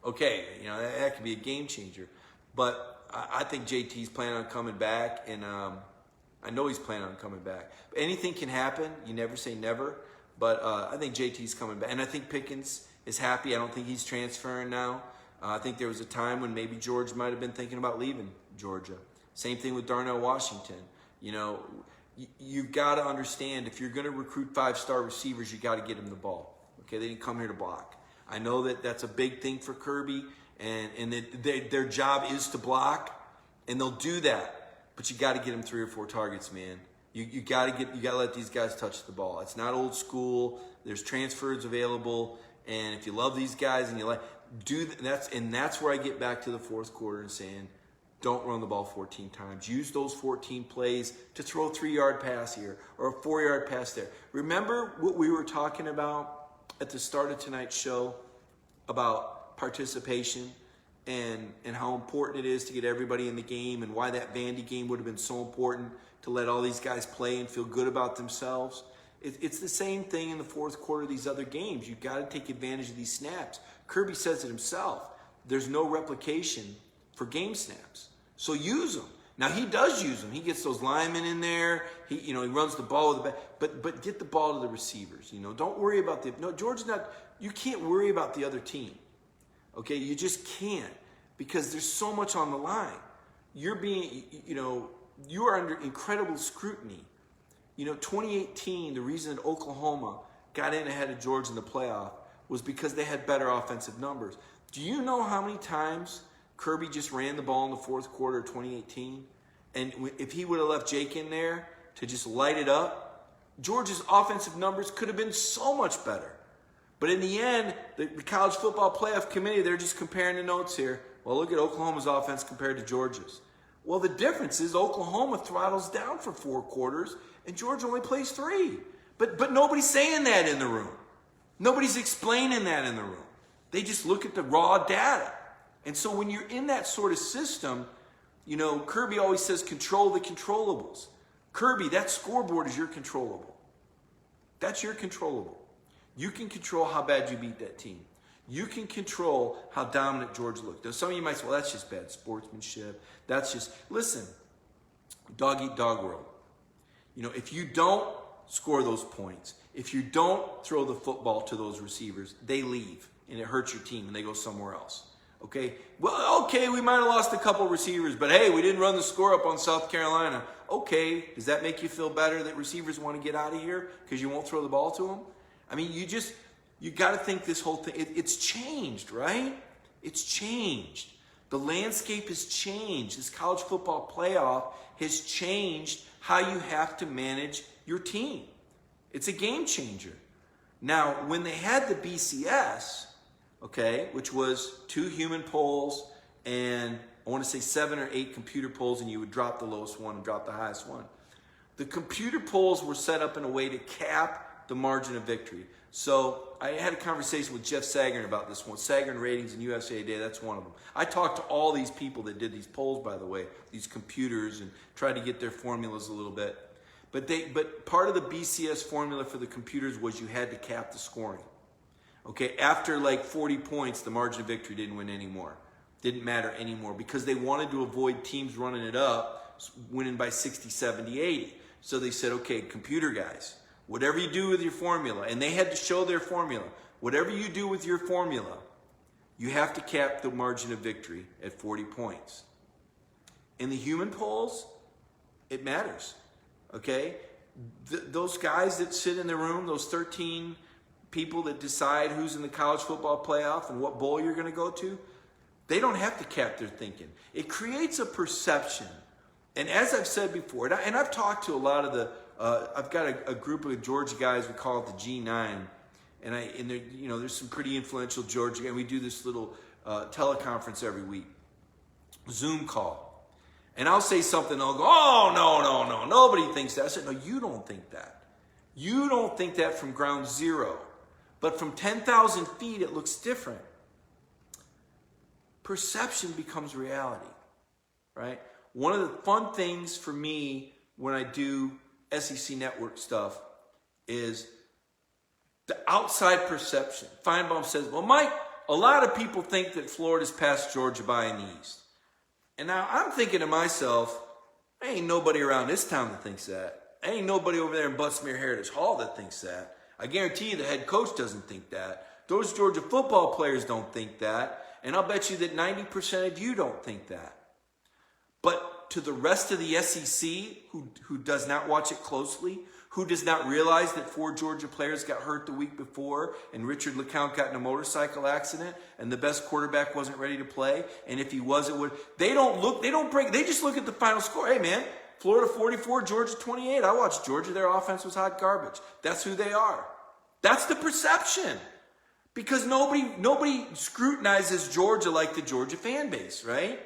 okay, that could be a game changer. But I think JT's planning on coming back, and I know he's planning on coming back. But anything can happen. You never say never. But I think JT's coming back. And I think Pickens is happy. I don't think he's transferring now. I think there was a time when maybe George might have been thinking about leaving Georgia. Same thing with Darnell Washington. You've got to understand, if you're going to recruit 5-star receivers, you got to get them the ball. Okay, they didn't come here to block. I know that that's a big thing for Kirby, and their job is to block, and they'll do that. But you got to get them 3 or 4 targets, man. You got to let these guys touch the ball. It's not old school. There's transfers available, and if you love these guys and you like, that's where I get back to the fourth quarter and saying, don't run the ball 14 times. Use those 14 plays to throw a 3-yard pass here or a 4-yard pass there. Remember what we were talking about at the start of tonight's show about participation and how important it is to get everybody in the game, and why that Vandy game would have been so important to let all these guys play and feel good about themselves. It's the same thing in the fourth quarter of these other games. You've got to take advantage of these snaps. Kirby says it himself. There's no replication for game snaps. So use them. Now, he does use them. He gets those linemen in there. He runs the ball with the back. But get the ball to the receivers. Don't worry about George's not. You can't worry about the other team. Okay, you just can't, because there's so much on the line. You're being, you are under incredible scrutiny. 2018, the reason that Oklahoma got in ahead of Georgia in the playoff was because they had better offensive numbers. Do you know how many times Kirby just ran the ball in the fourth quarter of 2018? And if he would have left Jake in there to just light it up, Georgia's offensive numbers could have been so much better. But in the end, the College Football Playoff Committee, they're just comparing the notes here. Well, look at Oklahoma's offense compared to Georgia's. Well, the difference is Oklahoma throttles down for 4 quarters, and Georgia only plays 3. But nobody's saying that in the room. Nobody's explaining that in the room. They just look at the raw data. And so when you're in that sort of system, Kirby always says control the controllables. Kirby, that scoreboard is your controllable. That's your controllable. You can control how bad you beat that team. You can control how dominant Georgia looked. Now, some of you might say, well, that's just bad sportsmanship. Listen, dog eat dog world. If you don't score those points, if you don't throw the football to those receivers, they leave, and it hurts your team, and they go somewhere else. Okay? Well, okay, we might have lost a couple receivers, but hey, we didn't run the score up on South Carolina. Okay, does that make you feel better that receivers want to get out of here because you won't throw the ball to them? I mean, you got to think this whole thing, it's changed, right? It's changed. The landscape has changed. This college football playoff has changed how you have to manage your team. It's a game changer. Now, when they had the BCS, okay, which was 2 human polls and I want to say 7 or 8 computer polls, and you would drop the lowest one and drop the highest one. The computer polls were set up in a way to cap the margin of victory. So I had a conversation with Jeff Sagarin about this one. Sagarin Ratings and USA Today, that's one of them. I talked to all these people that did these polls, by the way, these computers, and tried to get their formulas a little bit. But part of the BCS formula for the computers was you had to cap the scoring. Okay, after like 40 points, the margin of victory didn't win anymore. Didn't matter anymore because they wanted to avoid teams running it up, winning by 60, 70, 80. So they said, okay, computer guys, whatever you do with your formula, and they had to show their formula, whatever you do with your formula, you have to cap the margin of victory at 40 points. In the human polls, it matters, okay? Those guys that sit in the room, those 13 people that decide who's in the college football playoff and what bowl you're going to go to, They don't have to cap their thinking. It creates a perception. And as I've said before, and I've talked to a lot of the, I've got a group of Georgia guys, we call it the G9, and there, there's some pretty influential Georgia, and we do this little teleconference every week, Zoom call. And I'll say something, they'll go, oh, no, nobody thinks that. I said, no, you don't think that. You don't think that from ground zero. But from 10,000 feet, it looks different. Perception becomes reality, right? One of the fun things for me when I do SEC Network stuff is the outside perception. Feinbaum says, well, Mike, a lot of people think that Florida's passed Georgia by in the East. And now I'm thinking to myself, there ain't nobody around this town that thinks that. There ain't nobody over there in Buttsmere Heritage Hall that thinks that. I guarantee you the head coach doesn't think that. Those Georgia football players don't think that. And I'll bet you that 90% of you don't think that. But to the rest of the SEC, who does not watch it closely, who does not realize that 4 Georgia players got hurt the week before, and Richard LeCounte got in a motorcycle accident, and the best quarterback wasn't ready to play, and if he was, it would. They just look at the final score. Hey, man, Florida 44, Georgia 28. I watched Georgia. Their offense was hot garbage. That's who they are. That's the perception. Because nobody scrutinizes Georgia like the Georgia fan base, right?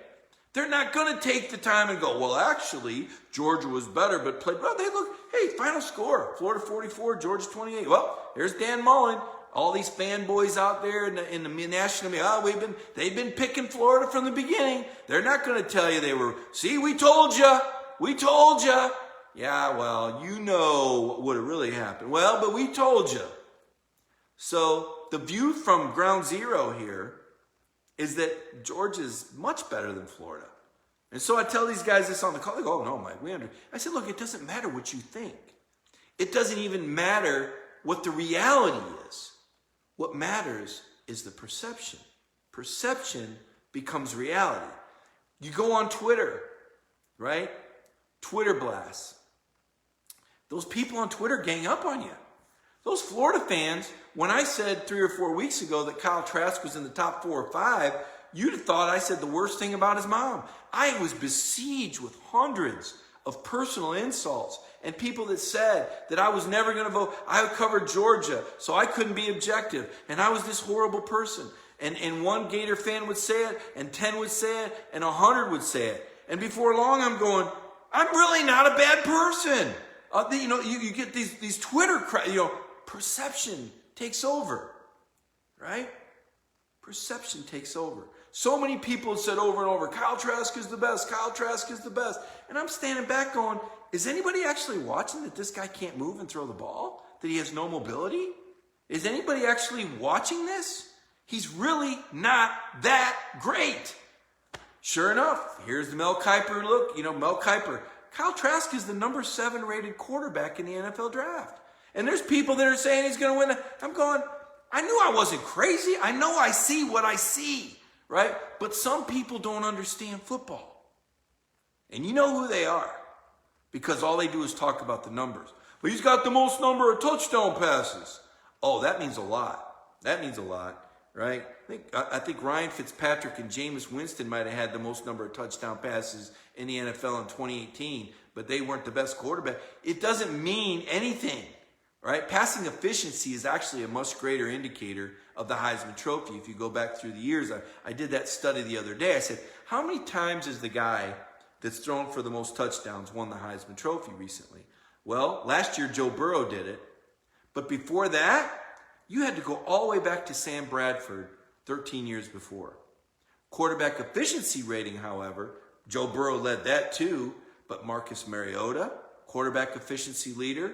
They're not going to take the time and go, well, actually, Georgia was better, but played well. They look, hey, final score, Florida 44, Georgia 28. Well, there's Dan Mullen. All these fanboys out there in the national media, they've been picking Florida from the beginning. They're not going to tell you see, we told you. We told you. Yeah, well, you know what would have really happened. Well, but we told you. So the view from ground zero here is that Georgia's much better than Florida. And so I tell these guys this on the call. They go, oh, no, Mike, I said, look, it doesn't matter what you think. It doesn't even matter what the reality is. What matters is the perception. Perception becomes reality. You go on Twitter, right? Twitter blasts. Those people on Twitter gang up on you. Those Florida fans, when I said 3 or 4 weeks ago that Kyle Trask was in the top 4 or 5, you'd have thought I said the worst thing about his mom. I was besieged with hundreds of personal insults and people that said that I was never going to vote. I covered Georgia, so I couldn't be objective. And I was this horrible person. And one Gator fan would say it, and 10 would say it, and 100 would say it. And before long, I'm going, I'm really not a bad person. You get these Twitter, perception takes over, right? Perception takes over. So many people have said over and over, Kyle Trask is the best, Kyle Trask is the best. And I'm standing back going, is anybody actually watching that this guy can't move and throw the ball? That he has no mobility? Is anybody actually watching this? He's really not that great. Sure enough, here's the Mel Kiper look. Mel Kiper. Kyle Trask is the number 7 rated quarterback in the NFL draft. And there's people that are saying he's going to win. I'm going, I knew I wasn't crazy. I know I see what I see, right? But some people don't understand football. And you know who they are. Because all they do is talk about the numbers. But he's got the most number of touchdown passes. Oh, that means a lot. That means a lot, right? I think Ryan Fitzpatrick and Jameis Winston might have had the most number of touchdown passes in the NFL in 2018. But they weren't the best quarterback. It doesn't mean anything. Right? Passing efficiency is actually a much greater indicator of the Heisman Trophy. If you go back through the years, I did that study the other day. I said, how many times has the guy that's thrown for the most touchdowns won the Heisman Trophy recently? Well, last year Joe Burrow did it. But before that, you had to go all the way back to Sam Bradford 13 years before. Quarterback efficiency rating, however, Joe Burrow led that too, but Marcus Mariota, quarterback efficiency leader,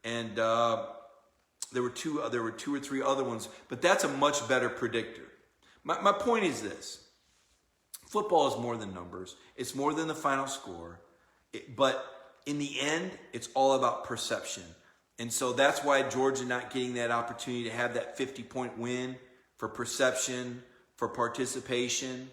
and there were two or three other ones, but that's a much better predictor. My point is this. Football is more than numbers. It's more than the final score. But in the end, it's all about perception. And so that's why Georgia not getting that opportunity to have that 50-point win for perception, for participation,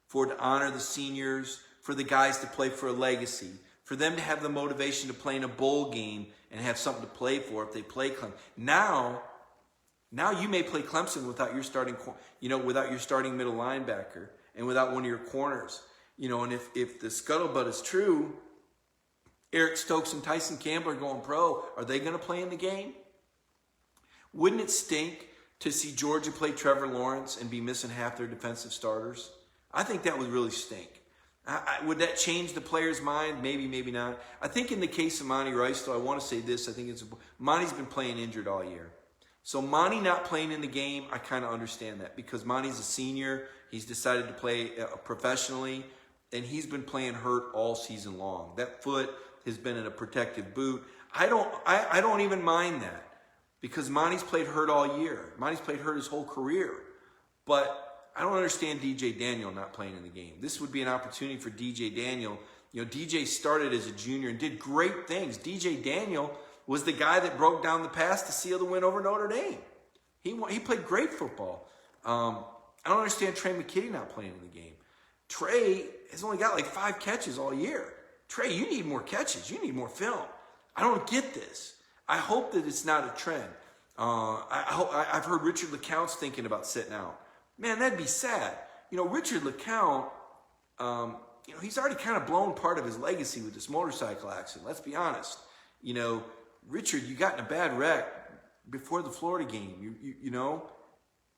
for to honor the seniors, for the guys to play for a legacy, for them to have the motivation to play in a bowl game and have something to play for if they play Clemson. Now you may play Clemson without your starting, without your starting middle linebacker, and without one of your corners. And if the scuttlebutt is true, Eric Stokes and Tyson Campbell are going pro. Are they going to play in the game? Wouldn't it stink to see Georgia play Trevor Lawrence and be missing half their defensive starters? I think that would really stink. Would that change the player's mind? Maybe, maybe not. I think in the case of Monty Rice, though, I want to say this. I think Monty's been playing injured all year. So Monty not playing in the game, I kind of understand that because Monty's a senior. He's decided to play professionally, and he's been playing hurt all season long. That foot has been in a protective boot. I don't even mind that because Monty's played hurt all year. Monty's played hurt his whole career. But I don't understand DJ Daniel not playing in the game. This would be an opportunity for DJ Daniel. DJ started as a junior and did great things. DJ Daniel was the guy that broke down the pass to seal the win over Notre Dame. He played great football. I don't understand Trey McKitty not playing in the game. Trey has only got like 5 catches all year. Trey, you need more catches. You need more film. I don't get this. I hope that it's not a trend. I've heard Richard LeCounte's thinking about sitting out. Man, that'd be sad. Richard LeCounte, he's already kind of blown part of his legacy with this motorcycle accident. Let's be honest. Richard, you got in a bad wreck before the Florida game.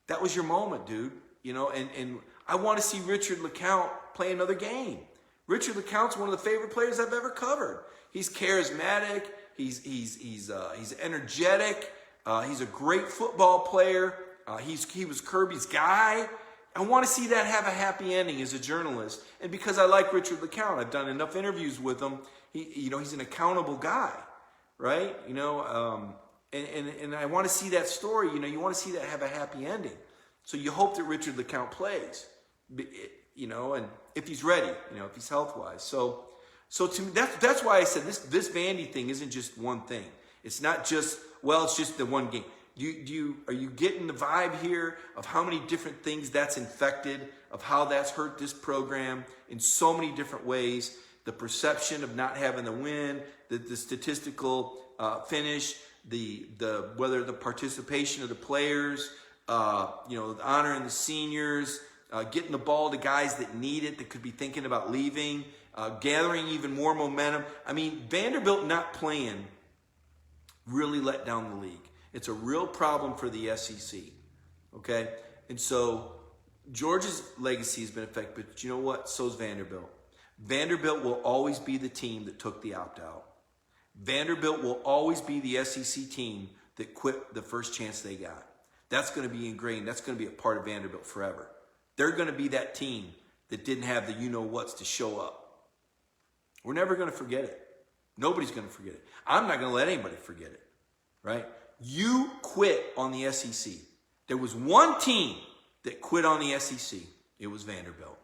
That was your moment, dude. And I want to see Richard LeCounte play another game. Richard LeCounte's one of the favorite players I've ever covered. He's charismatic. He's energetic. He's a great football player. He was Kirby's guy. I want to see that have a happy ending as a journalist. And because I like Richard LeCounte, I've done enough interviews with him. He's an accountable guy, right? And I want to see that story. You want to see that have a happy ending. So you hope that Richard LeCounte plays, and if he's ready, if he's health-wise. So to me, that's why I said this Vandy thing isn't just one thing. It's not just, it's just the one game. Are you getting the vibe here of how many different things that's infected, of how that's hurt this program in so many different ways? The perception of not having the win, the statistical finish, whether the participation of the players, honoring the seniors, getting the ball to guys that need it, that could be thinking about leaving, gathering even more momentum. I mean, Vanderbilt not playing really let down the league. It's a real problem for the SEC, okay? And so Georgia's legacy has been affected, but you know what? So's Vanderbilt. Vanderbilt will always be the team that took the opt-out. Vanderbilt will always be the SEC team that quit the first chance they got. That's going to be ingrained. That's going to be a part of Vanderbilt forever. They're going to be that team that didn't have the you-know-whats to show up. We're never going to forget it. Nobody's going to forget it. I'm not going to let anybody forget it, right? You quit on the SEC. There was one team that quit on the SEC. It was Vanderbilt.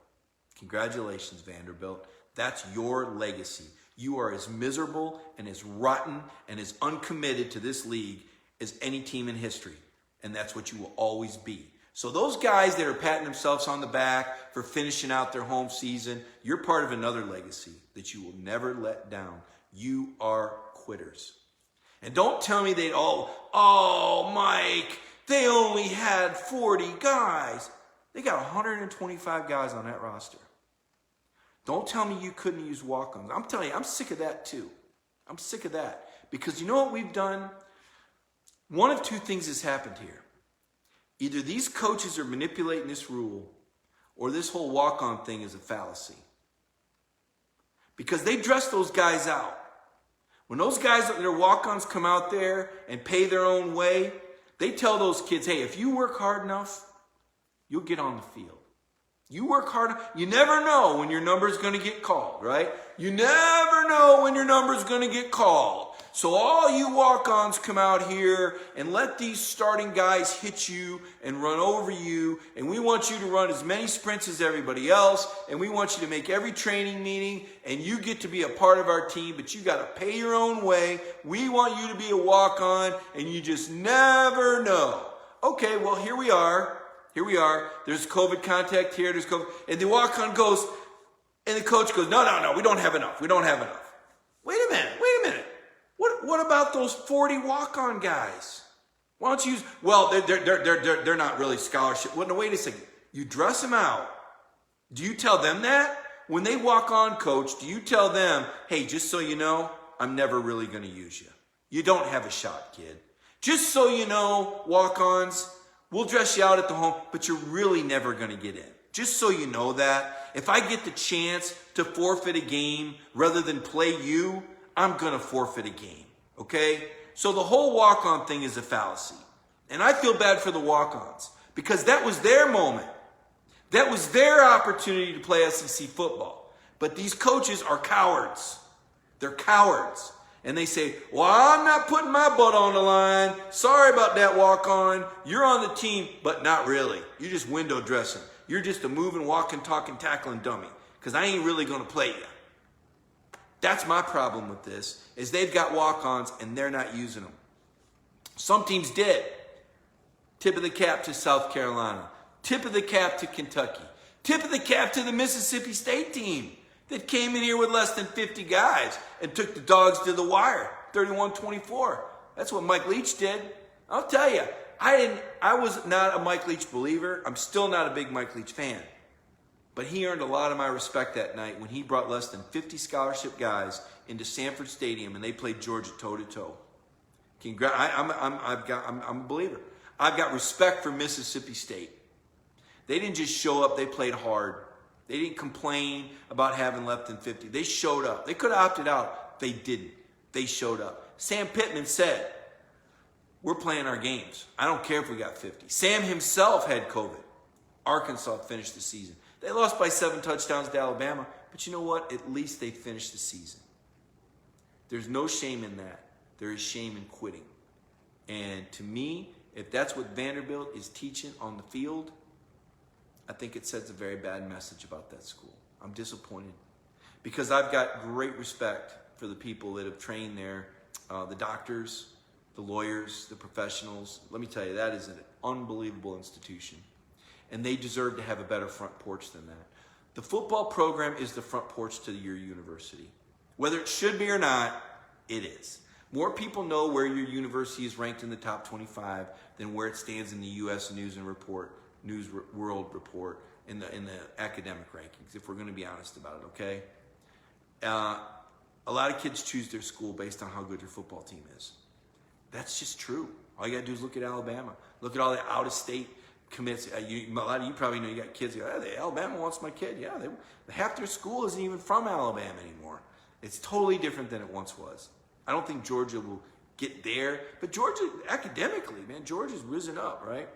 Congratulations, Vanderbilt. That's your legacy. You are as miserable and as rotten and as uncommitted to this league as any team in history. And that's what you will always be. So those guys that are patting themselves on the back for finishing out their home season, you're part of another legacy that you will never let down. You are quitters. And don't tell me Mike, they only had 40 guys. They got 125 guys on that roster. Don't tell me you couldn't use walk-ons. I'm telling you, I'm sick of that too. I'm sick of that. Because you know what we've done? One of two things has happened here. Either these coaches are manipulating this rule, or this whole walk-on thing is a fallacy. Because they dress those guys out. When those guys, their walk-ons, come out there and pay their own way, they tell those kids, hey, if you work hard enough, you'll get on the field. You work hard enough. You never know when your number's going to get called, right? You never know when your number's going to get called. So all you walk-ons come out here and let these starting guys hit you and run over you. And we want you to run as many sprints as everybody else. And we want you to make every training meeting. And you get to be a part of our team, but you got to pay your own way. We want you to be a walk-on, and you just never know. Okay, well, here we are. Here we are. There's COVID contact here. There's COVID. And the walk-on goes, and the coach goes, no, we don't have enough. We don't have enough. Wait a minute. What about those 40 walk-on guys? Why don't you use, well, they're not really scholarship. Well, no, wait a second. You dress them out. Do you tell them that? When they walk on, coach, do you tell them, hey, just so you know, I'm never really going to use you. You don't have a shot, kid. Just so you know, walk-ons, we'll dress you out at the home, but you're really never going to get in. Just so you know that, if I get the chance to forfeit a game rather than play you, I'm going to forfeit a game, okay? So the whole walk-on thing is a fallacy. And I feel bad for the walk-ons because that was their moment. That was their opportunity to play SEC football. But these coaches are cowards. They're cowards. And they say, well, I'm not putting my butt on the line. Sorry about that, walk-on. You're on the team, but not really. You're just window dressing. You're just a moving, walking, talking, tackling dummy because I ain't really going to play you. That's my problem with this, is they've got walk-ons and they're not using them. Some teams did. Tip of the cap to South Carolina. Tip of the cap to Kentucky. Tip of the cap to the Mississippi State team that came in here with less than 50 guys and took the dogs to the wire, 31-24. That's what Mike Leach did. I'll tell you, I was not a Mike Leach believer. I'm still not a big Mike Leach fan. But he earned a lot of my respect that night when he brought less than 50 scholarship guys into Sanford Stadium and they played Georgia toe-to-toe. I'm a believer. I've got respect for Mississippi State. They didn't just show up, they played hard. They didn't complain about having less than 50. They showed up. They could have opted out. They didn't. They showed up. Sam Pittman said, we're playing our games. I don't care if we got 50. Sam himself had COVID. Arkansas finished the season. They lost by 7 touchdowns to Alabama, but you know what? At least they finished the season. There's no shame in that. There is shame in quitting. And to me, if that's what Vanderbilt is teaching on the field, I think it sends a very bad message about that school. I'm disappointed because I've got great respect for the people that have trained there, the doctors, the lawyers, the professionals. Let me tell you, that is an unbelievable institution. And they deserve to have a better front porch than that. The football program is the front porch to your university. Whether it should be or not, it is. More people know where your university is ranked in the top 25 than where it stands in the U.S. News World Report in the academic rankings, if we're going to be honest about it, okay? A lot of kids choose their school based on how good your football team is. That's just true. All you got to do is look at Alabama. Look at all the out-of-state commits. A lot of you probably know you got kids who go, hey, Alabama wants my kid. Yeah, half their school isn't even from Alabama anymore. It's totally different than it once was. I don't think Georgia will get there, but Georgia, academically, man, Georgia's risen up, right?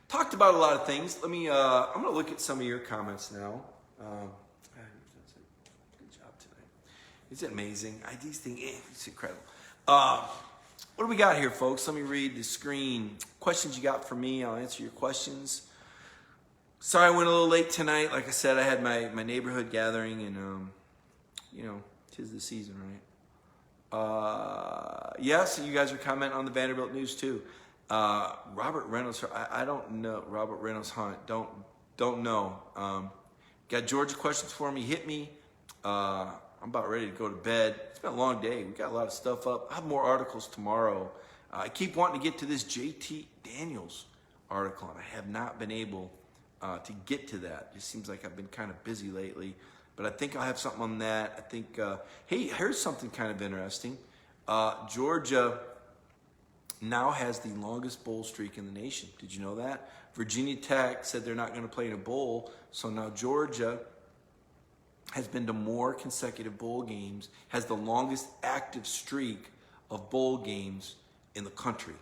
Talked about a lot of things. I'm going to look at some of your comments now. Good job tonight. Isn't it amazing? These things, it's incredible. What do we got here, folks? Let me read the screen. Questions you got for me, I'll answer your questions. Sorry I went a little late tonight. Like I said, I had my neighborhood gathering, and, 'tis the season, right? So you guys are commenting on the Vanderbilt news, too. Robert Reynolds, I don't know. Robert Reynolds Hunt, don't know. Got Georgia questions for me? Hit me. I'm about ready to go to bed. It's been a long day. We got a lot of stuff up. I have more articles tomorrow. I keep wanting to get to this JT Daniels article, and I have not been able to get to that. It just seems like I've been kind of busy lately. But I think I'll have something on that. I think, hey, here's something kind of interesting. Georgia now has the longest bowl streak in the nation. Did you know that? Virginia Tech said they're not going to play in a bowl, so now Georgia has been to more consecutive bowl games, has the longest active streak of bowl games in the country.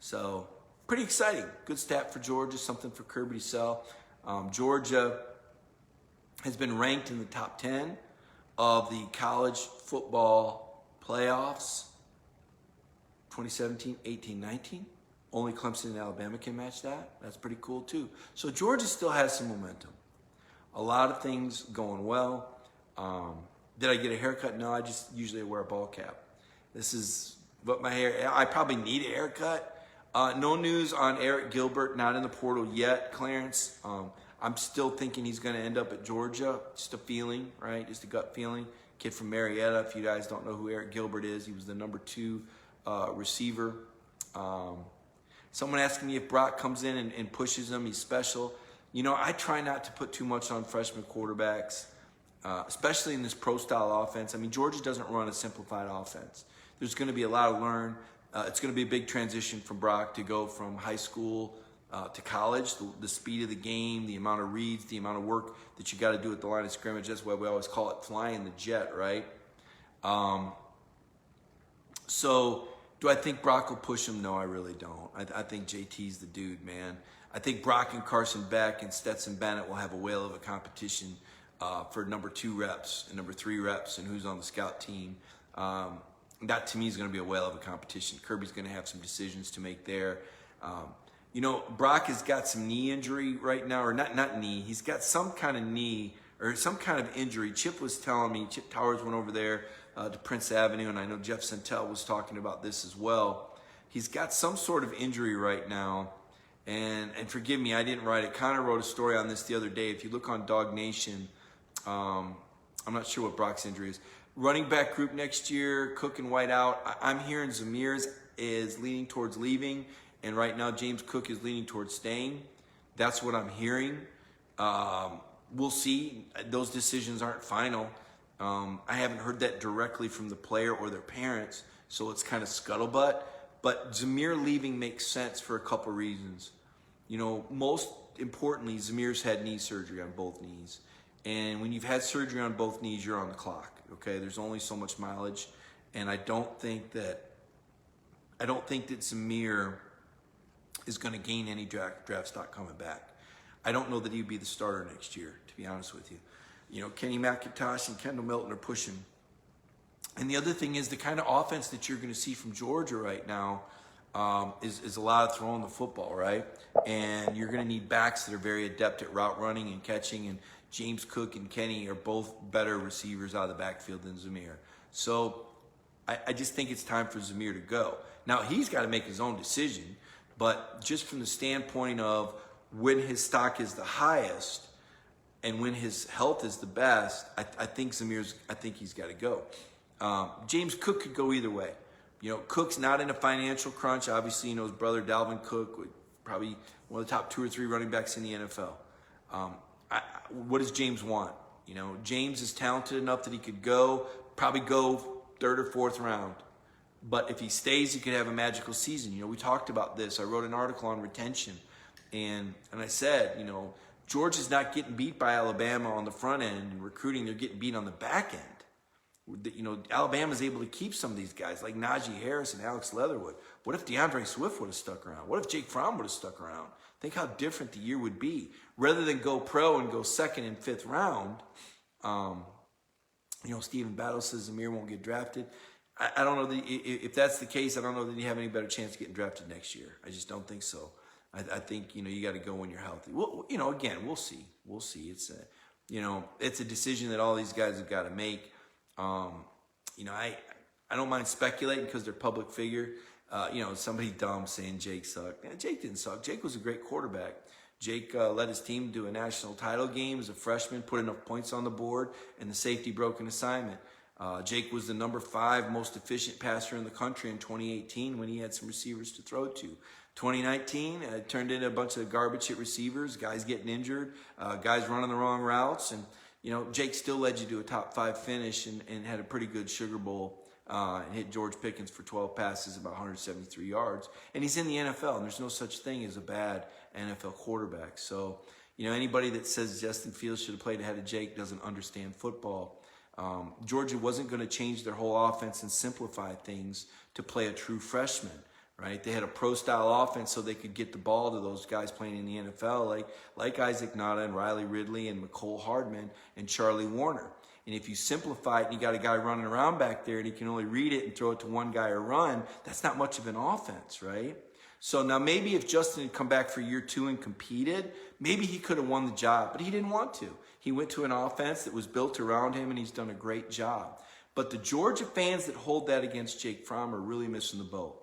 So pretty exciting. Good stat for Georgia, something for Kirby to sell. Georgia has been ranked in the top 10 of the college football playoffs 2017, 18, 19. Only Clemson and Alabama can match that. That's pretty cool too. So Georgia still has some momentum. A lot of things going well. Did I get a haircut? No, I just usually wear a ball cap. This is what my hair, I probably need a haircut. No news on Eric Gilbert, not in the portal yet, Clarence. I'm still thinking he's going to end up at Georgia. Just a feeling, right? Just a gut feeling. Kid from Marietta. If you guys don't know who Eric Gilbert is, he was the number 2 receiver. Someone asking me if Brock comes in and pushes him. He's special. I try not to put too much on freshman quarterbacks, especially in this pro-style offense. I mean, Georgia doesn't run a simplified offense. There's going to be a lot to learn. It's going to be a big transition from Brock to go from high school to college. The speed of the game, the amount of reads, the amount of work that you got to do at the line of scrimmage. That's why we always call it flying the jet, right? So do I think Brock will push him? No, I really don't. I think JT's the dude, man. I think Brock and Carson Beck and Stetson Bennett will have a whale of a competition for number 2 reps and number 3 reps and who's on the scout team. That to me is going to be a whale of a competition. Kirby's going to have some decisions to make there. Brock has got some knee injury right now, or not knee. He's got some kind of knee or some kind of injury. Chip was telling me, Chip Towers went over there to Prince Avenue, and I know Jeff Santel was talking about this as well. He's got some sort of injury right now, and forgive me, I didn't write it. Connor wrote a story on this the other day. If you look on Dog Nation, I'm not sure what Brock's injury is. Running back group next year, Cook and White out. I'm hearing Zamir is leaning towards leaving, and right now James Cook is leaning towards staying. That's what I'm hearing. We'll see. Those decisions aren't final. I haven't heard that directly from the player or their parents, so it's kind of scuttlebutt. But Zamir leaving makes sense for a couple reasons. Most importantly, Zamir's had knee surgery on both knees. And when you've had surgery on both knees, you're on the clock. Okay, there's only so much mileage, and I don't think that Zamir is going to gain any draft stock coming back. I don't know that he'd be the starter next year, to be honest with you. Kenny McIntosh and Kendall Milton are pushing. And the other thing is the kind of offense that you're going to see from Georgia right now is a lot of throwing the football, right? And you're going to need backs that are very adept at route running and catching, and James Cook and Kenny are both better receivers out of the backfield than Zamir. So I just think it's time for Zamir to go. Now, he's got to make his own decision, but just from the standpoint of when his stock is the highest and when his health is the best, I think he's got to go. James Cook could go either way. Cook's not in a financial crunch. Obviously, his brother Dalvin Cook, probably one of the top 2 or 3 running backs in the NFL. What does James want? James is talented enough that he could probably go 3rd or 4th round. But if he stays, he could have a magical season. We talked about this. I wrote an article on retention, and I said, Georgia's not getting beat by Alabama on the front end in recruiting. They're getting beat on the back end. Alabama's able to keep some of these guys like Najee Harris and Alex Leatherwood. What if DeAndre Swift would have stuck around? What if Jake Fromm would have stuck around? Think how different the year would be. Rather than go pro and go 2nd and 5th round, Stephen Battle says Zamir won't get drafted. I don't know if that's the case. I don't know that you have any better chance of getting drafted next year. I just don't think so. I think you got to go when you're healthy. Well, again, we'll see. We'll see. It's a decision that all these guys have got to make. I don't mind speculating because they're public figure. Somebody dumb saying Jake sucked. Jake didn't suck. Jake was a great quarterback. Jake led his team to a national title game as a freshman, put enough points on the board, and the safety broke an assignment. Jake was the number 5 most efficient passer in the country in 2018 when he had some receivers to throw to. 2019, it turned into a bunch of garbage hit receivers, guys getting injured, guys running the wrong routes. And, Jake still led you to a top 5 finish and had a pretty good Sugar Bowl. And hit George Pickens for 12 passes, about 173 yards. And he's in the NFL, and there's no such thing as a bad NFL quarterback. So, anybody that says Justin Fields should have played ahead of Jake doesn't understand football. Georgia wasn't going to change their whole offense and simplify things to play a true freshman, right? They had a pro-style offense so they could get the ball to those guys playing in the NFL, like Isaac Nada and Riley Ridley and McCole Hardman and Charlie Warner. And if you simplify it and you got a guy running around back there and he can only read it and throw it to one guy or run, that's not much of an offense, right? So now maybe if Justin had come back for year 2 and competed, maybe he could have won the job, but he didn't want to. He went to an offense that was built around him, and he's done a great job. But the Georgia fans that hold that against Jake Fromm are really missing the boat.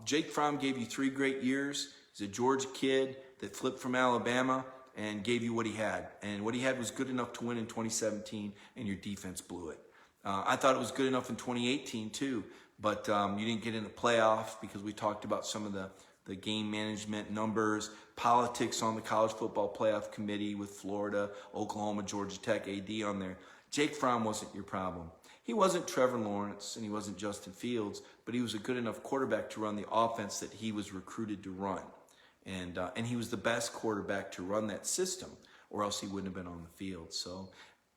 Jake Fromm gave you 3 great years. He's a Georgia kid that flipped from Alabama and gave you what he had. And what he had was good enough to win in 2017, and your defense blew it. I thought it was good enough in 2018 too, but you didn't get in the playoffs because we talked about some of the the game management numbers, politics on the college football playoff committee with Florida, Oklahoma, Georgia Tech, AD on there. Jake Fromm wasn't your problem. He wasn't Trevor Lawrence and he wasn't Justin Fields, but he was a good enough quarterback to run the offense that he was recruited to run. And he was the best quarterback to run that system, or else he wouldn't have been on the field. So,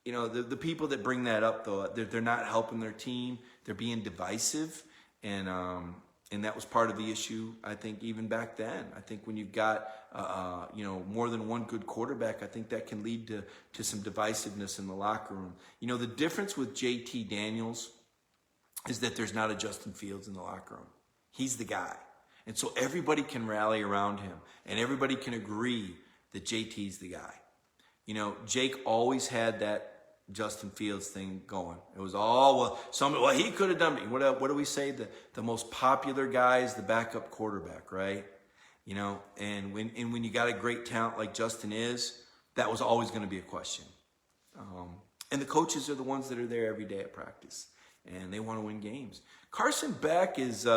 the people that bring that up, though, they're not helping their team. They're being divisive, and that was part of the issue, I think, even back then. I think when you've got, more than one good quarterback, I think that can lead to some divisiveness in the locker room. The difference with JT Daniels is that there's not a Justin Fields in the locker room. He's the guy. And so everybody can rally around him, and everybody can agree that JT's the guy. Jake always had that Justin Fields thing going. It was all, he could have done it. What do we say? The most popular guy is the backup quarterback, right? And when you got a great talent like Justin is, that was always going to be a question. And the coaches are the ones that are there every day at practice, and they want to win games. Carson Beck is,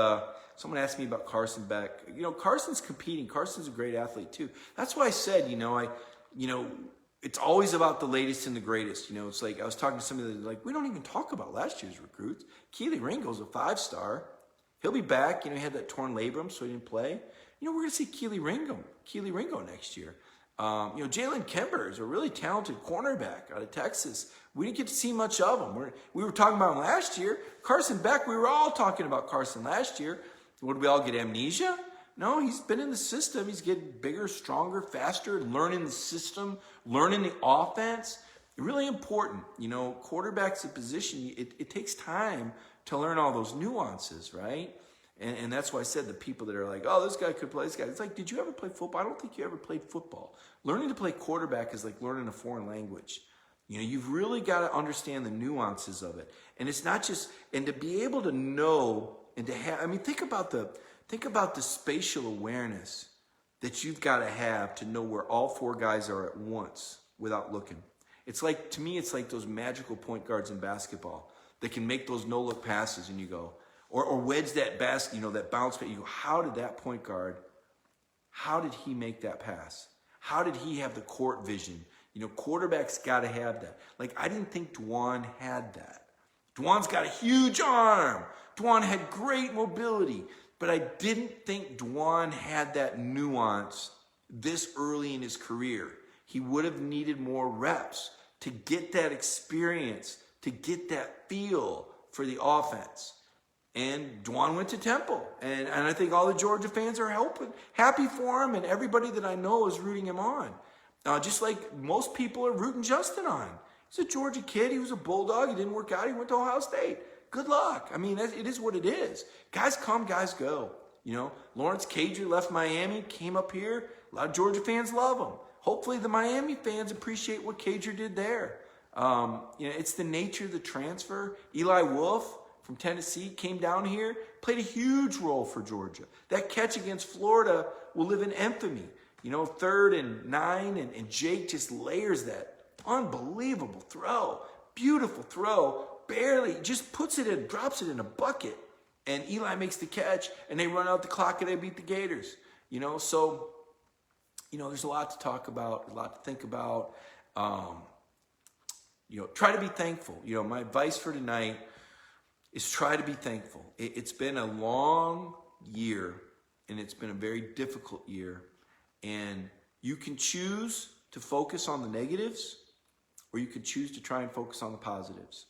someone asked me about Carson Beck. Carson's competing. Carson's a great athlete too. That's why I said, it's always about the latest and the greatest. It's like I was talking to somebody that like, we don't even talk about last year's recruits. Keely Ringo's a 5-star. He'll be back. He had that torn labrum, so he didn't play. We're going to see Keely Ringo next year. Jalen Kimber is a really talented cornerback out of Texas. We didn't get to see much of him. We were talking about him last year. Carson Beck, we were all talking about Carson last year. What, did we all get amnesia? No, he's been in the system. He's getting bigger, stronger, faster, learning the system, learning the offense. Really important. Quarterback's a position. It takes time to learn all those nuances, right? And that's why I said the people that are like, oh, this guy could play this guy. It's like, did you ever play football? I don't think you ever played football. Learning to play quarterback is like learning a foreign language. You've really got to understand the nuances of it. And it's not just, and to be able to know and to have, think about the spatial awareness that you've got to have to know where all four guys are at once without looking. It's like, to me, it's like those magical point guards in basketball that can make those no-look passes and you go, or wedge that basket, that bounce pass. You go, how did that point guard, how did he make that pass? How did he have the court vision? Quarterbacks got to have that. Like, I didn't think Dwan had that. Dwan's got a huge arm. Dwan had great mobility. But I didn't think Dwan had that nuance this early in his career. He would have needed more reps to get that experience, to get that feel for the offense. And Dwan went to Temple. And I think all the Georgia fans are happy for him, and everybody that I know is rooting him on. Just like most people are rooting Justin on. He's a Georgia kid. He was a Bulldog. He didn't work out. He went to Ohio State. Good luck. It is what it is. Guys come, guys go. Lawrence Cager left Miami, came up here. A lot of Georgia fans love him. Hopefully the Miami fans appreciate what Cager did there. It's the nature of the transfer. Eli Wolf from Tennessee came down here, played a huge role for Georgia. That catch against Florida will live in infamy. 3rd and 9, and Jake just layers that. Unbelievable throw. Beautiful throw. Barely, just puts it in, drops it in a bucket. And Eli makes the catch, and they run out the clock, and they beat the Gators. So, there's a lot to talk about, a lot to think about. Try to be thankful. My advice for tonight is try to be thankful. It's been a long year, and it's been a very difficult year. And you can choose to focus on the negatives, or you could choose to try and focus on the positives.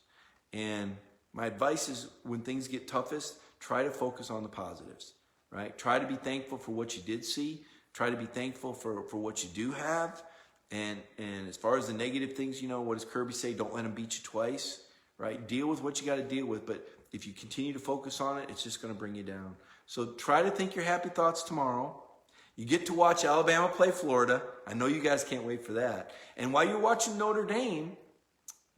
And my advice is when things get toughest, try to focus on the positives, right? Try to be thankful for what you did see. Try to be thankful for what you do have. And as far as the negative things, what does Kirby say? Don't let them beat you twice, right? Deal with what you got to deal with. But if you continue to focus on it, it's just going to bring you down. So try to think your happy thoughts tomorrow. You get to watch Alabama play Florida. I know you guys can't wait for that. And while you're watching Notre Dame,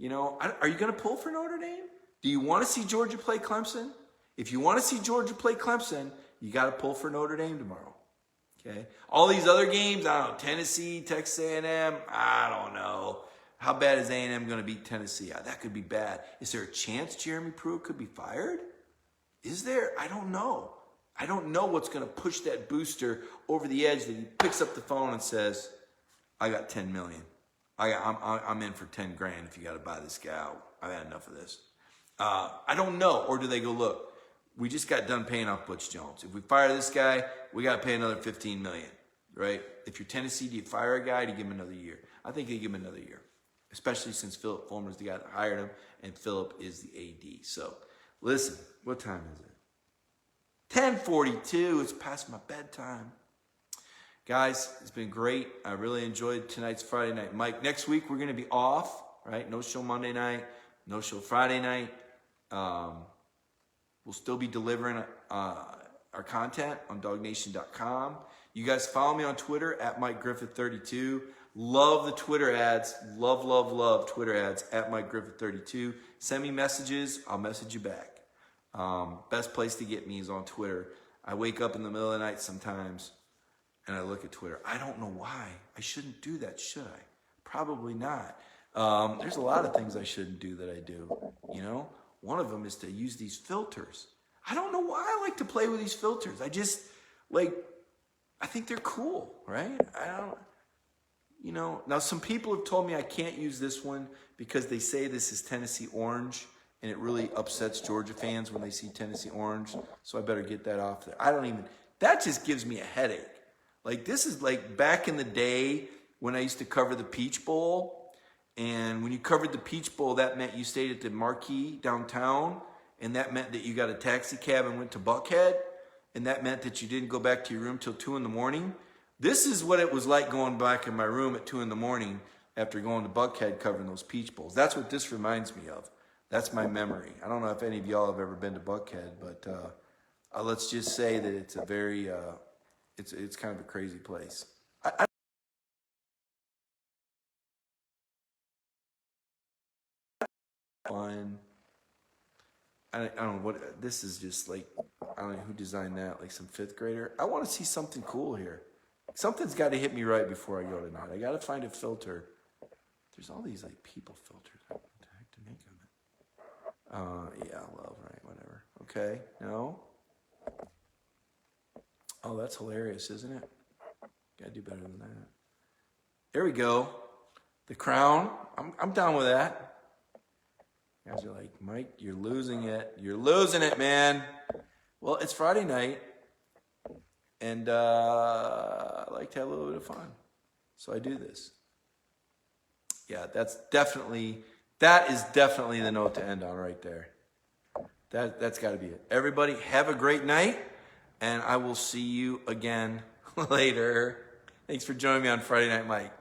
are you going to pull for Notre Dame? Do you want to see Georgia play Clemson? If you want to see Georgia play Clemson, you got to pull for Notre Dame tomorrow. Okay? All these other games, I don't know, Tennessee, Texas A&M, I don't know. How bad is A&M going to beat Tennessee? That could be bad. Is there a chance Jeremy Pruitt could be fired? Is there? I don't know. I don't know what's going to push that booster over the edge that he picks up the phone and says, I got 10 million. I'm in for 10 grand if you got to buy this guy out. I've had enough of this. I don't know. Or do they go, look, we just got done paying off Butch Jones. If we fire this guy, we got to pay another 15 million, right? If you're Tennessee, do you fire a guy? Do you give him another year? I think they give him another year, especially since Philip Fulmer's the guy that hired him, and Philip is the AD. So, listen, what time is it? 10:42. It's past my bedtime. Guys, it's been great. I really enjoyed tonight's Friday Night Mike. Next week, we're going to be off, right? No show Monday night, no show Friday night. We'll still be delivering our content on dognation.com. You guys follow me on Twitter at MikeGriffith32. Love the Twitter ads. Love, love, love Twitter ads at MikeGriffith32. Send me messages. I'll message you back. Best place to get me is on Twitter. I wake up in the middle of the night sometimes and I look at Twitter. I don't know why. I shouldn't do that, should I? Probably not. There's a lot of things I shouldn't do that I do, you know? One of them is to use these filters. I don't know why I like to play with these filters. I just, I think they're cool, right? I don't, you know. Now, some people have told me I can't use this one because they say this is Tennessee orange, and it really upsets Georgia fans when they see Tennessee orange, so I better get that off there. That just gives me a headache. This is like back in the day when I used to cover the Peach Bowl. And when you covered the Peach Bowl, that meant you stayed at the Marquee downtown. And that meant that you got a taxi cab and went to Buckhead. And that meant that you didn't go back to your room till 2 in the morning. This is what it was like going back in my room at 2 in the morning after going to Buckhead covering those Peach Bowls. That's what this reminds me of. That's my memory. I don't know if any of y'all have ever been to Buckhead, but let's just say that it's a very, it's kind of a crazy place. Fun. I don't know what this is. Just I don't know who designed that. Like some 5th grader. I want to see something cool here. Something's got to hit me right before I go tonight. I got to find a filter. There's all these people filters. What the heck to make them? Yeah, love, right? Whatever. Okay. No. Oh, that's hilarious, isn't it? Gotta do better than that. There we go. The crown. I'm down with that. Guys are like, Mike, you're losing it. You're losing it, man. Well, it's Friday night, and I like to have a little bit of fun, so I do this. Yeah, that is definitely the note to end on right there. That's got to be it. Everybody, have a great night, and I will see you again later. Thanks for joining me on Friday Night Mike.